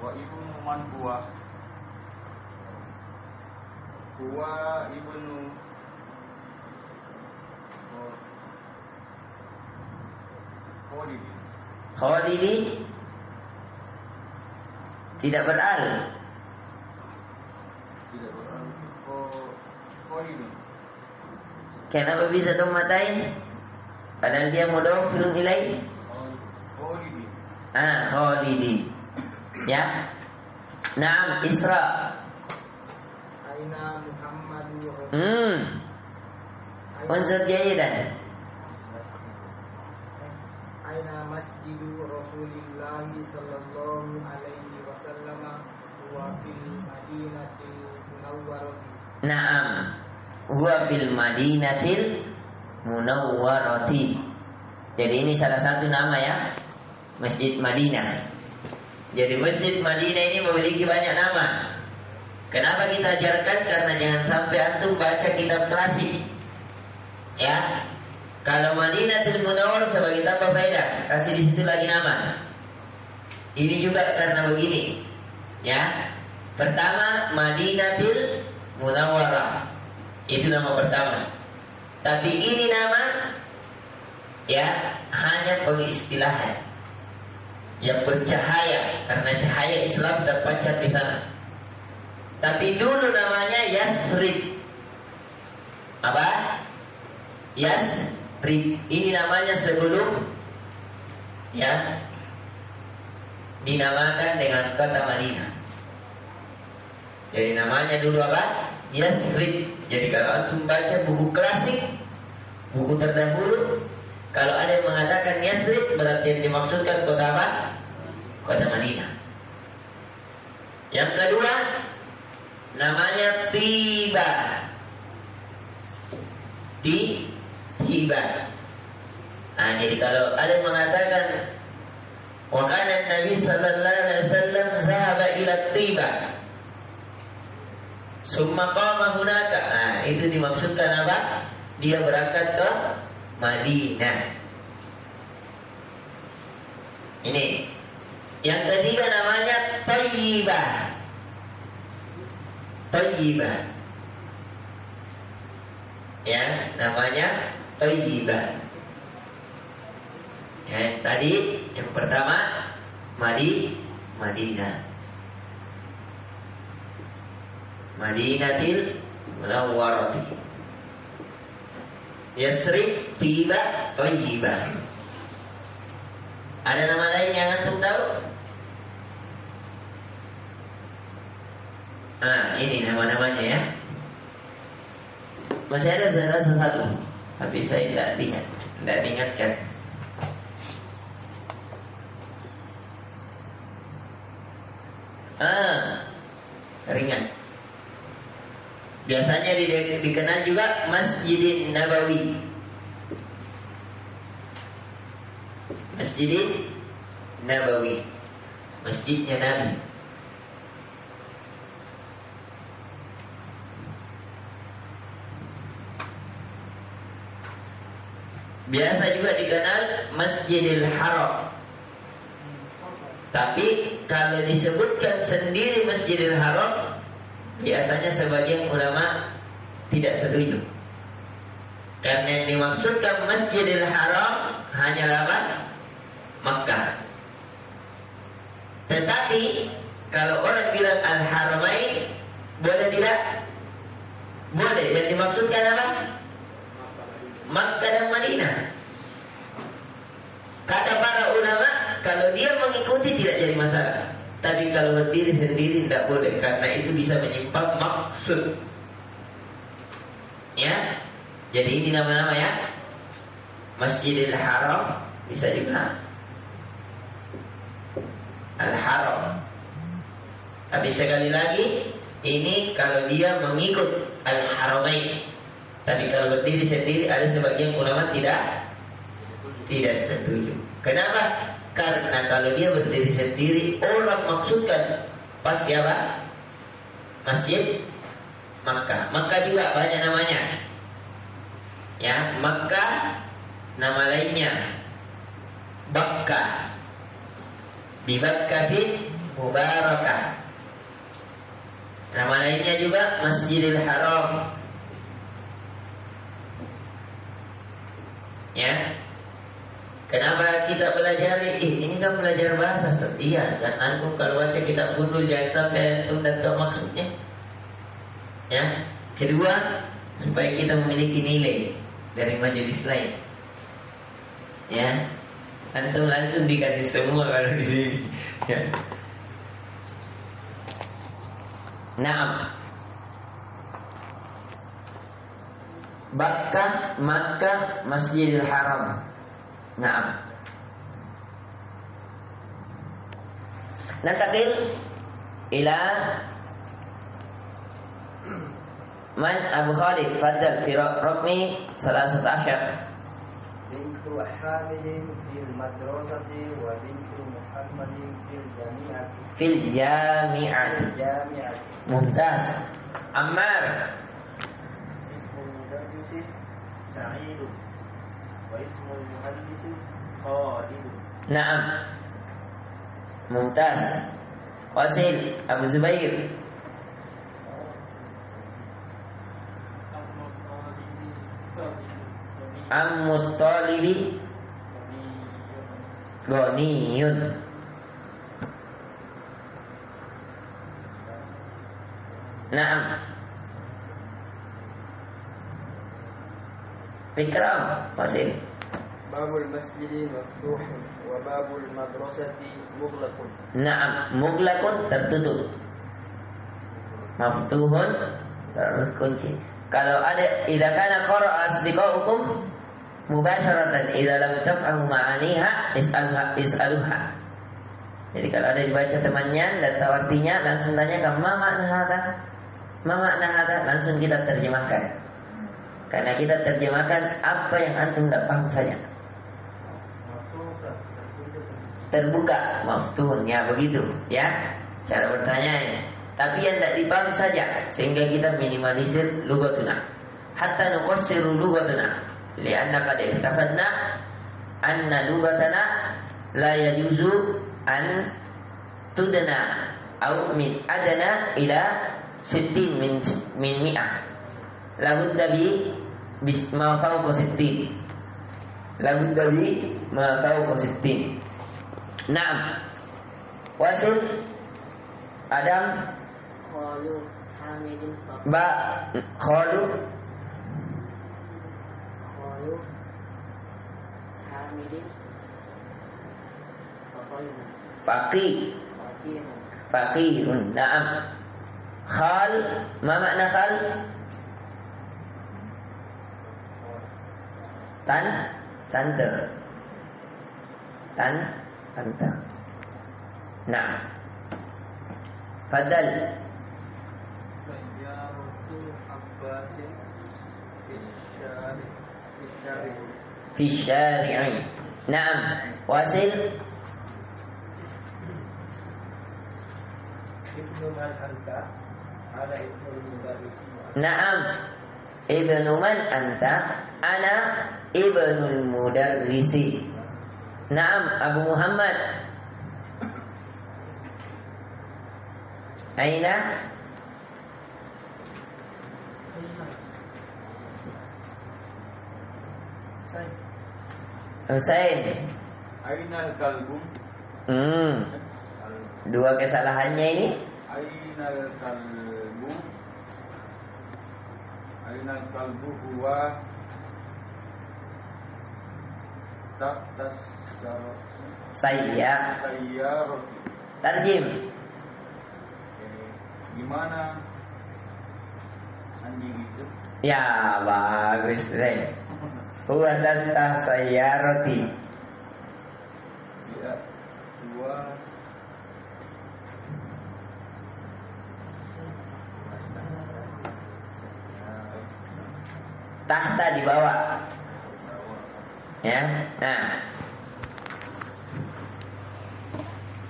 wa ibnu man huwa ibnu Khalidi tidak beral. Tidak berarti Khalidun. Kenapa bisa dommatain? Padahal dia mudhofun ilaih. Khalidin. Khalidin. Ya. Naam, Isra. Aina Muhammadu Rasul. Unsur jayidan. Aina masjidu Rasulillah sallallahu alaihi wasallam wa fil Madinatil Munawwarah. Naam. Huwa bil Madinatil Munawwarati. Jadi ini salah satu nama ya, Masjid Madinah. Jadi Masjid Madinah ini memiliki banyak nama. Kenapa kita ajarkan? Karena jangan sampai antum baca kitab klasik. Ya. Kalau Madinatul Munawwarah sebagai tambah faedah, kasih di situ lagi nama. Ini juga karena begini. Ya. Pertama Madinatul Munawwarah. Itu nama pertama. Tapi ini nama ya hanya pengistilahan yang bercahaya karena cahaya Islam terpancar di sana. Tapi dulu namanya Yasrib. Apa? Yasrib. Ini namanya sebelum ya dinamakan dengan kota Madinah. Jadi namanya dulu apa? Yasrib. Jadi kalau antum baca buku klasik, buku terdahulu, kalau ada yang mengatakan Yasrib, berarti yang dimaksudkan kota apa? Kota Madinah. Yang kedua, namanya Tiba. Tiba. Jadi kalau ada yang mengatakan wa kana Nabi sallallahu alaihi wasallam zahaba ila Tiba. Summa qama hunaka. Itu dimaksudkan apa? Dia berangkat ke Madinah. Ini. Yang ketiga namanya Thayyibah. Thayyibah. Ya, namanya Thayyibah. Yang tadi yang pertama Madinah. Madinatil Munawwarah. Yasrib, Tiba, Thayyibah. Ada nama lain yang antum tahu? Ini nama-namanya ya. Masih ada saya rasa satu, tapi saya tidak ingatkan. Ringan. Biasanya dikenal juga Masjidin Nabawi. Masjidin Nabawi, masjidnya Nabi. Biasa juga dikenal Masjidil Haram. Tapi kalau disebutkan sendiri Masjidil Haram, biasanya sebagian ulama tidak setuju. Karena yang dimaksudkan Masjidil Haram hanyalah apa? Makkah. Tetapi kalau orang bilang Al-Haramain, boleh tidak? Boleh. Yang dimaksudkan apa? Makkah dan Madinah. Kata para ulama, kalau dia mengikuti tidak jadi masalah. Tapi kalau berdiri sendiri tidak boleh, karena itu bisa menyimpang maksud. Ya, jadi ini nama-nama ya. Masjidil Haram bisa juga Al-Haram. Tapi sekali lagi, ini kalau dia mengikut Al-Haramain. Tapi kalau berdiri sendiri, ada sebagian ulama tidak setuju. Kenapa? Karena kalau dia berdiri sendiri, orang maksudkan pasti apa? Masjid Makkah. Makkah juga banyak namanya. Ya, Makkah nama lainnya Bakkah. Bi Bakkatin Mubarakah. Nama lainnya juga Masjidil Haram. Ya. Kenapa kita belajar ini kan belajar bahasa. Iya, dan antum kalau baca kitab gundul jangan sampai antum tidak tahu maksudnya. Ya. Kedua, supaya kita memiliki nilai dari majelis lain. Ya. Antum langsung dikasih semua kalau di sini. Ya. Naam. Makkah, Masjidil Haram. Naam. Nantakil ila man Abu Khalid Fadl fi raqmi 13. بنت حامد في المدرسة وبنت محمد في الجامعة. ممتاز. Ammar. اسم المدرس سعيد واسم المهندس خالد. Naam. Mumtaz. Wasil Abu Zubair. Ammut Talibi Ghaniyun. Naam. Fikram Wasil. باب المسجد مفتوح وباب المدرسة مغلق. Naam, mughlaqun tertutup. Maftuhun terkunci. Kalau ada idza kana qara'a asdiqaukum mubasharatan idza lam tafhamu ma'aniha is'aluha. Jadi kalau ada dibaca temannya dan tahu artinya langsung tanyakan ma makna hada? Ma makna hada? Langsung kita terjemahkan. Karena kita terjemahkan apa yang antum tidak paham saja. Terbuka, maftuhun, ya begitu, ya cara bertanya. Tapi yang tidak dipaham saja, sehingga kita minimalisir lugatuna, hatta nuqassiru lugatuna, lianna qad ittafaqna anna lugatana la yajuzu an tudna aw min adana ila 60 min mi'ah. Labudda bi ma fawqa 60. Labudda bi ma fawqa 60. Naam. Wasil Adam Khalu Hamidin Ba Khalu Hamidin Faqih. Faqihun. Naam. Khal, ma makna khal? Tante. Tante. Naam. Fadal. Sayyaratu Abbasin Fi syari'i. Naam. Wasil. Ibnu man anta? Ana ibnu mudarris. Naam. Ibnu man anta? Ana ibnul mudarrisi. Naam, Abu Muhammad. Aina? Husain. Ainal kalbu. Dua kesalahannya ini. Ainal kalbu huwa tahtas sayyarati. Tarjim. Gimana anjing itu? Ya, bagus deh. Huwa tahtas sayyarati. Ya, dua tahta di bawah. Ya. Nah.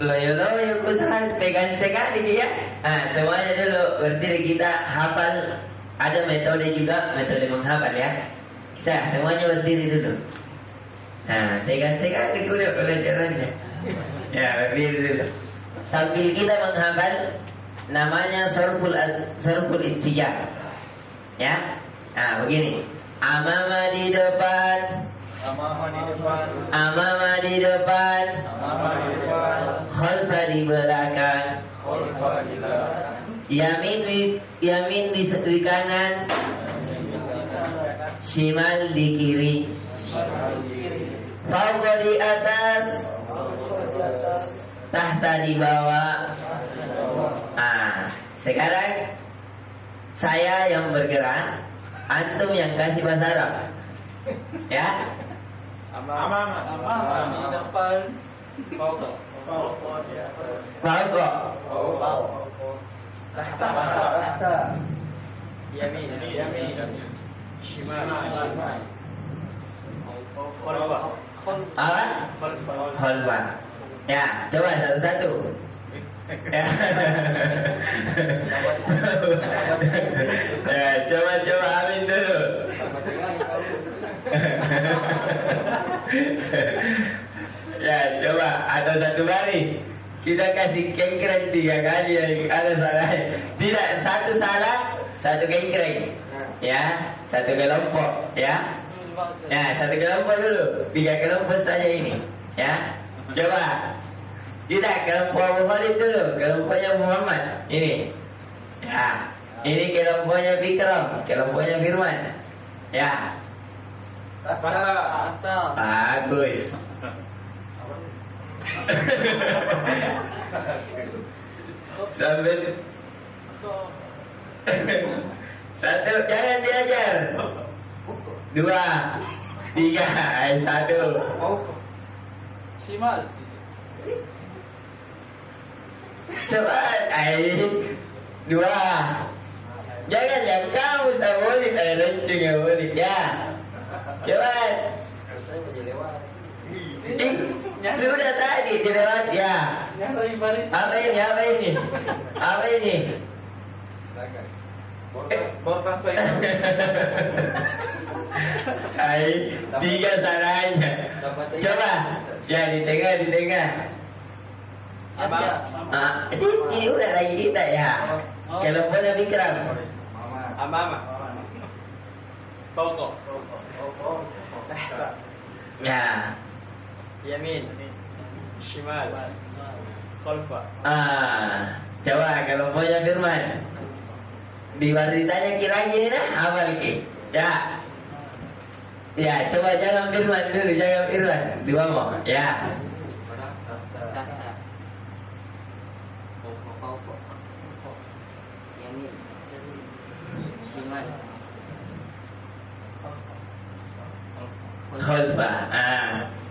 Loyo kusahan pegang sekali ya. Nah, semuanya dulu berdiri kita hafal. Ada metode juga, metode menghafal ya. Semuanya berdiri dulu. Nah, pegang sekali kuda pelajarannya. Ya, berdiri dulu. Sambil kita menghafal, namanya sarful ittijah. Ya. Nah, begini. Amama di depan. amama di depan, Amama di depan. amama di depan, Khalfa di belakang. khalfa di belakang, Yamin di kanan, shimal di kiri. Fauqa di atas, tahta di bawah. Sekarang saya yang bergerak, antum yang kasih bahasa Arab. Ya. Amam. Di depan. Fauqa. Tahta. Yamin. Shimal. Apa? Khalfa. Ya, coba satu-satu. Ya. Ya, coba Amin dulu. Ya, coba ada satu baris. Kita kasih kengkring 3 kali yang ada salah. Tidak, satu salah, satu kengkring. Ya, satu kelompok. Ya. Ya, satu kelompok dulu. 3 kelompok saja ini. Ya, coba. Tidak, kelompok Abu Khalid dulu. Kelompoknya Muhammad. Ini. Ya, ini kelompoknya Bikram. Kelompoknya Firman. Ya. Tahta. Bagus. Sambil satu, jangan diajar. 2, 3, 1. Shimal. Cepat, 2. Jangan yang kamu saboli ada renceng yang boleh ya. Cepat. Sudah tadi dilewat ya. Yang lebih baris. Apa ini? Ay, 3 salahnya. Coba, ya di tengah. Ini udah lagi kita ya. Kelompoknya Bikram. Amam. Fauqa. Ya. Yamin. Shimal. Khalfa. Coba kelompoknya Firman. Di ditanya lagi nah, apa lagi? Ya. Ya, coba jangan Firman dulu, jangan Firman. 2 mau. Ya. Tahta. Fauqa. Yamin. Shimal. Khalfa.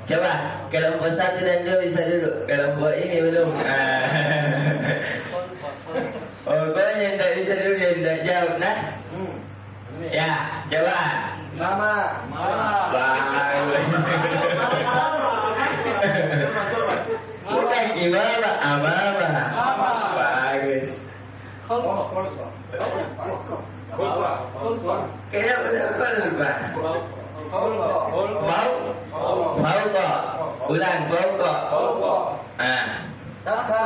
Coba kelompok 1 dan 2 bisa dulu. Kelompok ini belum. Pokoknya yang tak bisa dulu yang tak jawab nah. Ya, coba. Mama. Bagus. Bukan gimana? Amama. Bagus. Kenapa Khalfa? Fauqa. Ulang Fauqa. Tahta.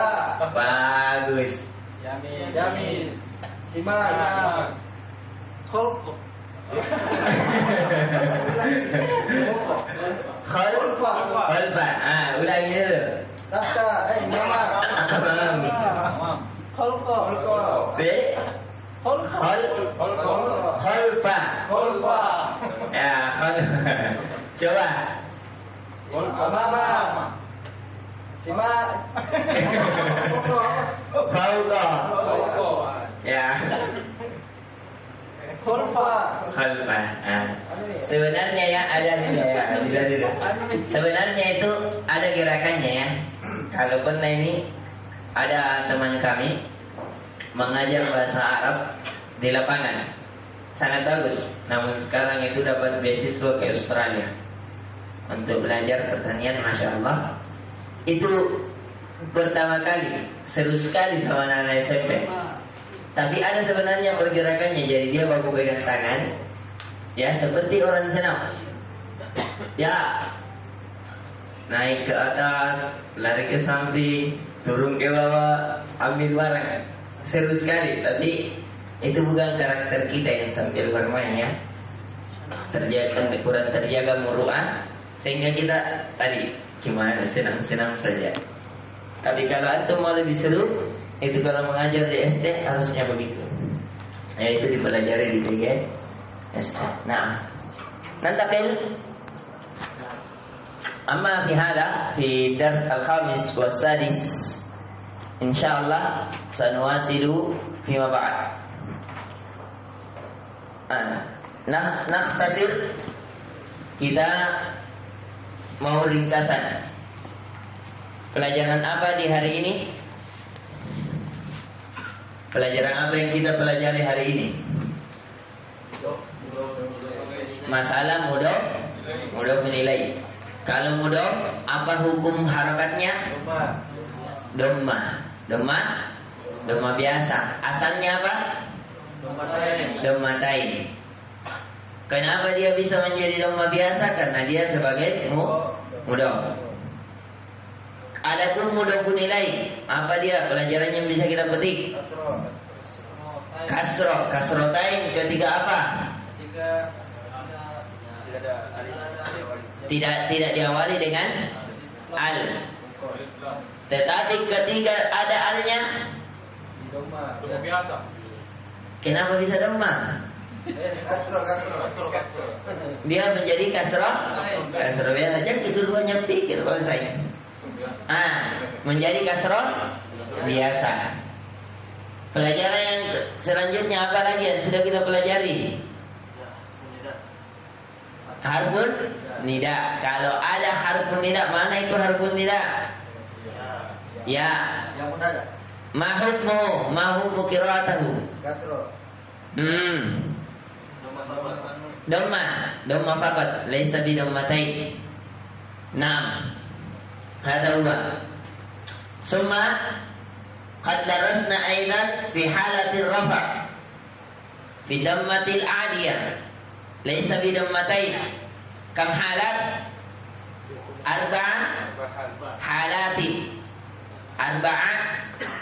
Bagus. Yamin. Shimal. Khalfa. Ulangi dulu. Tahta. Mama. Khalfa. Ya, coba. Mama. Shimal. Fauqa. Ya. Khalfa. Sebenarnya ya ada dulu. Sebenarnya itu ada gerakannya ya. Kalau pernah ini ada teman kami mengajar bahasa Arab di lapangan, sangat bagus. Namun sekarang itu dapat beasiswa ke Australia untuk belajar pertanian, masya Allah. Itu pertama kali, seru sekali sama anak SMP. Tapi ada sebenarnya pergerakannya, jadi dia baku pegang tangan, ya seperti orang senam. Ya, naik ke atas, lari ke samping, turun ke bawah, ambil barang. Seru sekali, tapi itu bukan karakter kita yang sambil bermain ya. Kurang terjaga muruah, sehingga kita tadi cuma senam-senam saja. Tapi kalau antum mau lebih seru, Itu kalau mengajar di SD harusnya begitu. Ya, itu dipelajari di TG SD. Nah, nantakil amma fi hada fi dars al-khamis wa sadis insyaallah sanuwasilu fima ba'd. Nakhtasir, kita mau ringkasan pelajaran apa di hari ini? Pelajaran apa yang kita pelajari hari ini? Masalah mudhof menilai. Kalau mudhof, apa hukum harakatnya? Dhamma biasa. Asalnya apa? Dhammatain. Kenapa dia bisa menjadi dhamma biasa? Karena dia sebagai mudhof. Adapun mudhof nilai, apa dia pelajarannya yang bisa kita petik? Kasrotain ketika apa? Tidak diawali dengan al. Tetapi ketika ada alnya, kenapa bisa dhamma? Dia menjadi kasroh biasa. Jangan keduanya pikir kalau saya. Menjadi kasroh biasa. Pelajaran yang selanjutnya apa lagi yang sudah kita pelajari? Harfun nida. Kalau ada harfun nida, mana itu harfun nida? Ya. Ma hukmu qiraatahu? Dhamma faqat, laisa bi dhammatain. Naam. Hada huwa. Summa qad darasna aidan fi halatir rafa' fi dhammatil 'adiyah. Laisa bi dhammatain. Kam halat? Arba'a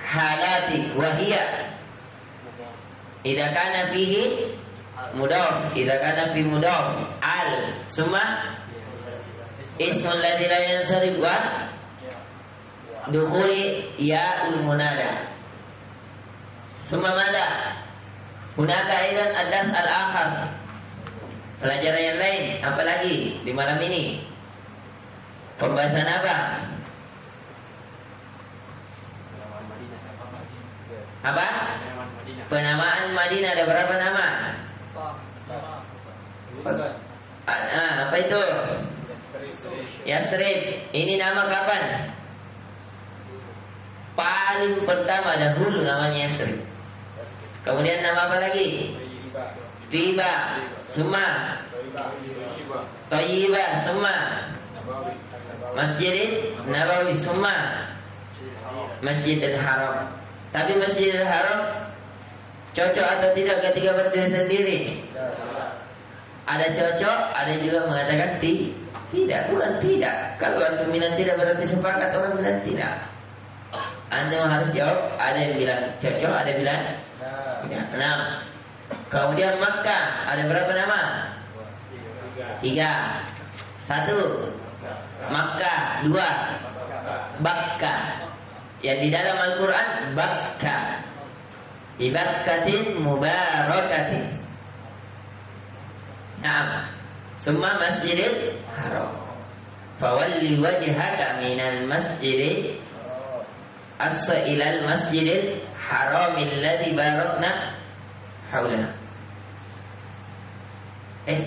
halati wa hiya idza kana fihi mudhaf, idza kana fi mudhaf al summa ismul ladzi la yansarif wa dukhuli ya'ul munada. Summa mada? Hunaka aidan ad-dars al-akhar. Pelajaran yang lain apa lagi di malam ini? Pembahasan apa? Apa? Penamaan Madinah, ada berapa nama? Apa itu? Yasrib. Ini nama kapan? Paling pertama dahulu namanya Yasrib. Kemudian nama apa lagi? Tiba. Summa Thayyibah. Summa Masjid Nabawi. Summa Masjidil Haram. Tapi Masjidil Haram cocok atau tidak ketika berdiri sendiri? Ada cocok, ada juga mengatakan tidak. Bukan tidak. Kalau antum bilang tidak berarti sepakat, orang bilang tidak. Antum harus jawab. Ada yang bilang cocok, ada yang bilang tidak. Nah, kemudian Makkah, ada berapa nama? 3. 1 Makkah, 2 Bakka. Yang di dalam Al-Quran Bakka, ibakatin mubarakatin. Nah, semua Masjidil Haram. Fawalli wajhaka minal masjidil aqsa ilal masjidil haramil ladzi barakna haulah.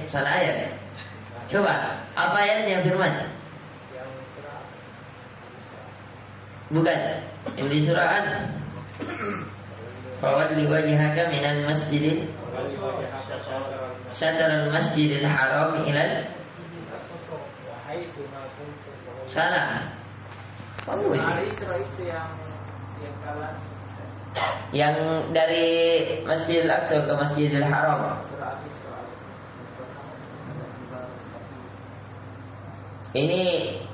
Salah ayat. Coba, apa ayatnya firman? Bukan. Yang di surah An. Fawalli wajhaka minal masjidil syatral masjidil haram ilal. Salah. Bagus. Yang dari Masjidil Aqsa ke Masjidil Haram. Ini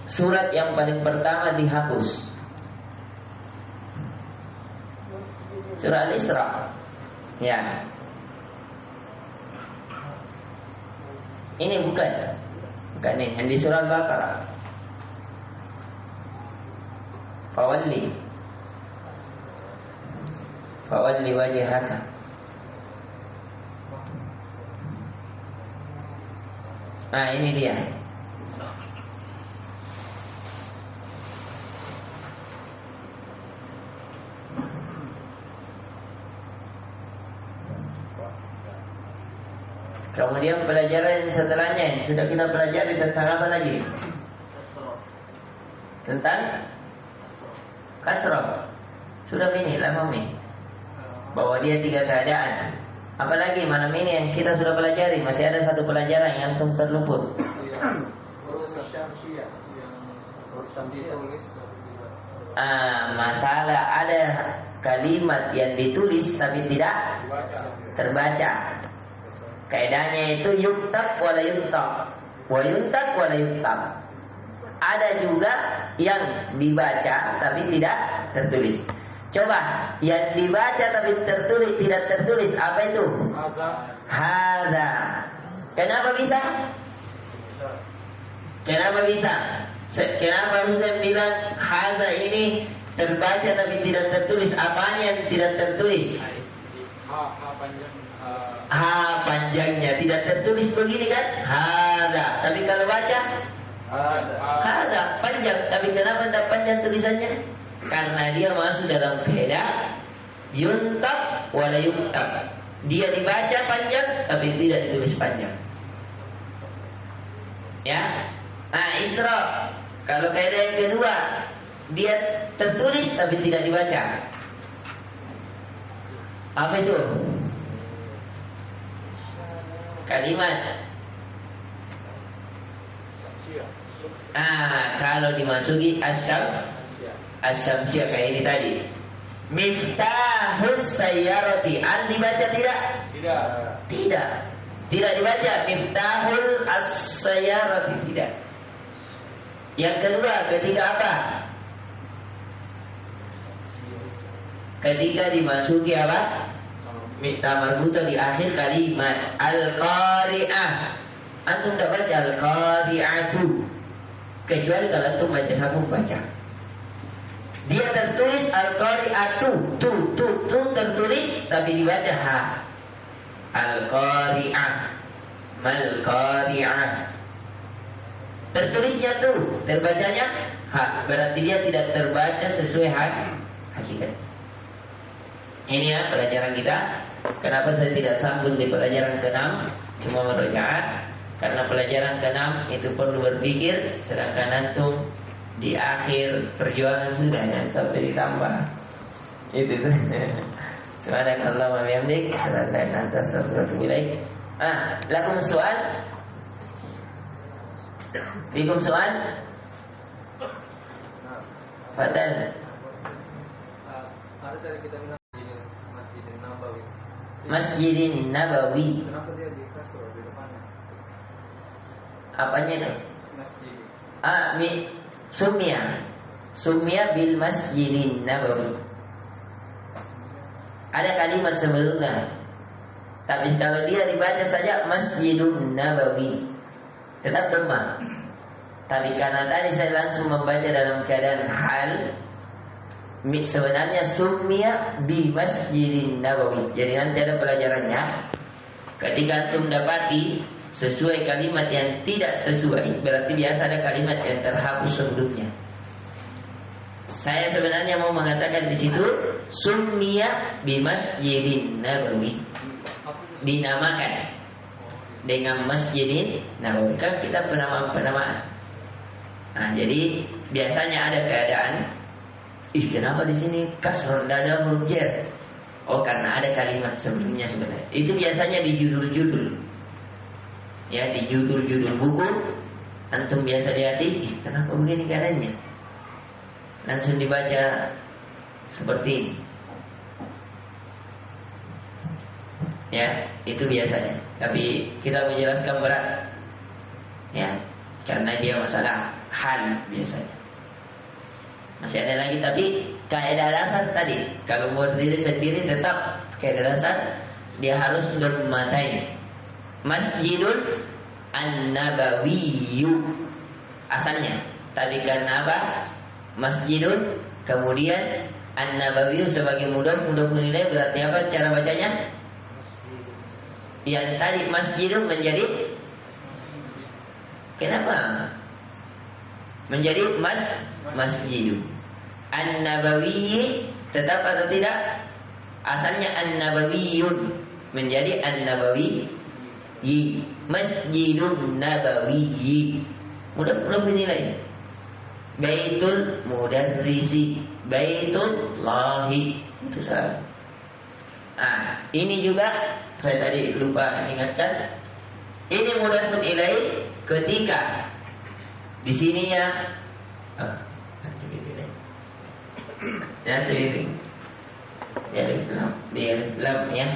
surat yang paling pertama dihapus. Surah Al-Isra. Ya. Ini bukan ini yang di surah Al-Baqarah. Fawalli Fawalli wajhaka. Nah, ini dia. Kemudian pelajaran setelahnya sudah kita pelajari tentang apa lagi? Tentang kasroh. Sudah ini lama ini. Bahwa dia 3 keadaan. Apalagi malam ini yang kita sudah pelajari. Masih ada satu pelajaran yang antum terluput. Masalah ada kalimat yang ditulis tapi tidak terbaca. Kaidahnya itu yuktab wala yuktab, wa yuntab wala yuktab. Ada juga yang dibaca tapi tidak tertulis. Coba yang dibaca tapi tertulis tidak tertulis apa itu? Hadza. Kenapa bisa? Kenapa bisa? Kenapa bisa bilang hadza ini terbaca tapi tidak tertulis? Apanya yang tidak tertulis? Ha panjangnya tidak tertulis begini kan? Hadza. Tapi kalau baca hadza panjang. Tapi kenapa tidak panjang tulisannya? Karena dia masuk dalam kaidah yuntab wala yuktab. Dia dibaca panjang tapi tidak ditulis panjang. Ya. Nah, Isra kalau kaidah yang kedua dia tertulis tapi tidak dibaca. Apa itu? Kalimat. Kalau dimasuki asyamsiyah kayak ini tadi. Miftahus sayyarati. Al dibaca tidak? Tidak. Tidak dibaca. Miftahul as-sayyarati tidak. Yang kedua, ketika apa? Ketika dimasuki apa? Mita marbuta di akhir kalimat al-qari'ah. Antum tak baca al-qari'atu kecuali kalau antum baca sabuk baca. Dia tertulis al-qari'atu, tu tertulis tapi dibaca ha. Al-qari'ah, mal-qari'ah. Tertulisnya tu, terbacanya ha. Berarti dia tidak terbaca sesuai hakikat. Ini ya pelajaran kita. Kenapa saya tidak sambung di pelajaran ke-6 cuma merojaah? Karena pelajaran ke-6 itu perlu berpikir, sedangkan antum di akhir perjuangan sudah jangan sampai ditambah. Itu saja. Subhanakallahumma wa bihamdik, asyhadu an la ilaha illa anta astaghfiruka wa atubu ilaik. Lakum soal? Fikum soal? Fadal. Ada tadi kita bilang Masjidin Nabawi. Masjidin Nabawi. Kenapa dia di kasro di depannya? Apanya itu? Masjid. Sumia bil Masjidin Nabawi. Ada kalimat sebelumnya. Tapi kalau dia dibaca saja Masjidun Nabawi, tetap dhamma. Tapi karena tadi saya langsung membaca dalam keadaan hal, sebenarnya sumia bi Masjidin Nabawi. Jadi nanti ada pelajarannya. Ketika antum dapati sesuai kalimat yang tidak sesuai, berarti biasa ada kalimat yang terhapus sebelumnya. Saya sebenarnya mau mengatakan di situ sumia bi Masjidin Nabawi, dinamakan dengan Masjidin Nabawi. Kan kita penamaan. Nah, jadi biasanya ada keadaan, kenapa di sini kasroh tidak ada huruf jar? Oh, karena ada kalimat sebelumnya sebenarnya. Itu biasanya di judul-judul. Ya, di judul-judul buku antum biasa lihati, kenapa begini keadaannya? Langsung dibaca seperti ini. Ya, itu biasanya. Tapi kita menjelaskan berat. Ya, karena dia masalah hal biasanya. Masih ada lagi, tapi kaidah dasar tadi, kalau mau diri sendiri tetap kaidah dasar dia harus bermatain. Masjidun An-Nabawiyyu asalnya. Tapi karena apa? Masjidun kemudian An-Nabawi sebagai mudhaf ilaih berarti apa cara bacanya? Yang tadi masjidun menjadi kenapa? Menjadi masjidun. An-Nabawi tetap atau tidak? Asalnya An-Nabawiyun menjadi An-Nabawi. Masjidun Nabawiyyi. Mudhaf ilaih. Baitul mudarrisi, Baitullahi. Itu salah. Ini juga saya tadi lupa ingatkan. Ini mudhaf ilaih ketika di sini ya. Di alif lam ya.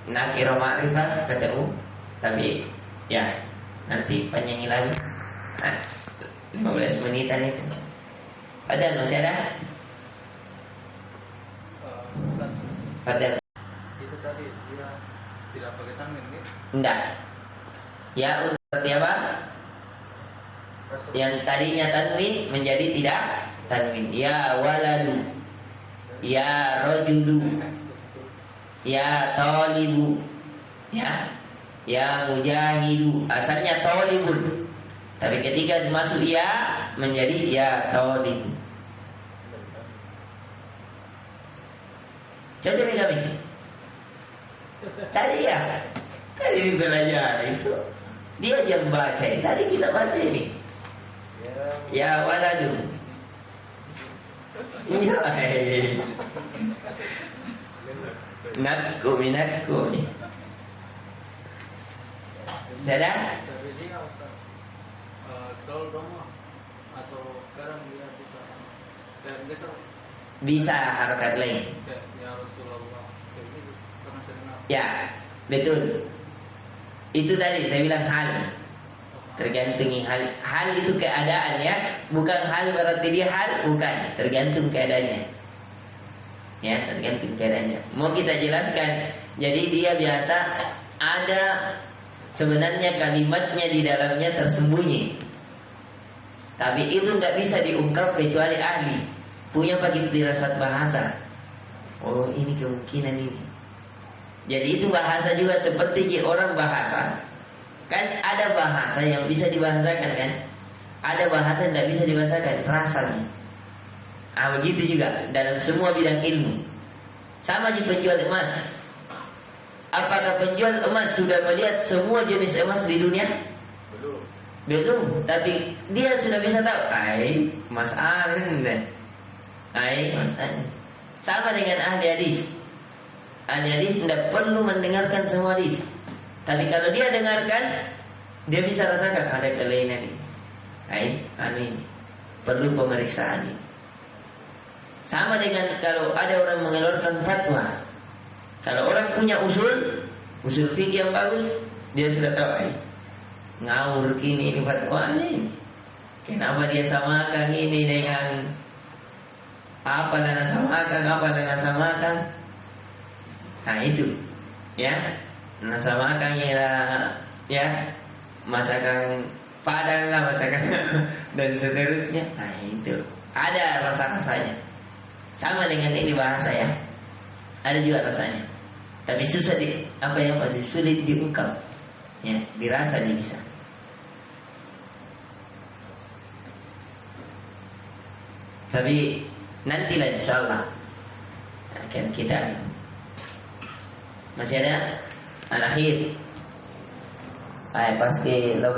Nakiro ma'rifah ketemu, tapi ya nanti panjangin lagi. 15 menitan itu. Padahal masih ada. Padahal Itu tadi dia tidak pakai tanwin gitu. enggak. Ya seperti apa? Yang tadinya tanwin menjadi tidak tanwin. Ya waladu, ya rajulu, ya talibu, ya mujahidu. Asalnya talibun, tapi ketika masuk ya menjadi ya talibu. Cocok nih kami. Tadi belajar itu dia jam baca. Tadi kita baca ini. Ya waladu. Ya. Minatku. Sadar? Tapi dia selalu doma atau sekarang dia bisa kayak biasa Bisa harokat lain. kayak ya Rasulullah kayak gitu karena sering Ya, betul. Itu tadi saya bilang hal. Tergantung hal. Hal itu keadaan ya. Bukan hal berarti dia hal, bukan. Tergantung keadaannya. Ya, tergantung keadaannya. Mau kita jelaskan. Jadi dia biasa ada sebenarnya kalimatnya di dalamnya tersembunyi. Tapi itu nggak bisa diungkap kecuali ahli. Punya pakai firasat bahasa. Oh, ini kemungkinan ini. Jadi itu bahasa juga seperti orang bahasa. Kan ada bahasa yang bisa dibahasakan kan? Ada bahasa yang tidak bisa dibahasakan, rasanya. Begitu juga dalam semua bidang ilmu. Sama di penjual emas. Apakah penjual emas sudah melihat semua jenis emas di dunia? Belum. Tapi dia sudah bisa tahu. Mas Aren. Mas Aren. Sama dengan ahli hadis. Ahli hadis tidak perlu mendengarkan semua hadis. Tapi kalau dia dengarkan, dia bisa rasakan ada kelainan ini. Ini perlu pemeriksaan ini. Sama dengan kalau ada orang mengeluarkan fatwa. Kalau orang punya usul fikih yang bagus, dia sudah tahu. Ngawur ini fatwa ini. Kenapa dia samakan ini dengan apa lana samakan? Itu, ya. Samakan ya, masakan Padang lah, masakan dan seterusnya. Itu ada rasa-rasanya. Sama dengan ini bahasa ya. Ada juga rasanya. Tapi susah masih sulit diungkap. Ya, dirasa dia bisa. Tapi nantilah insyaallah akan kita masih ada al-akhir. Pasti lo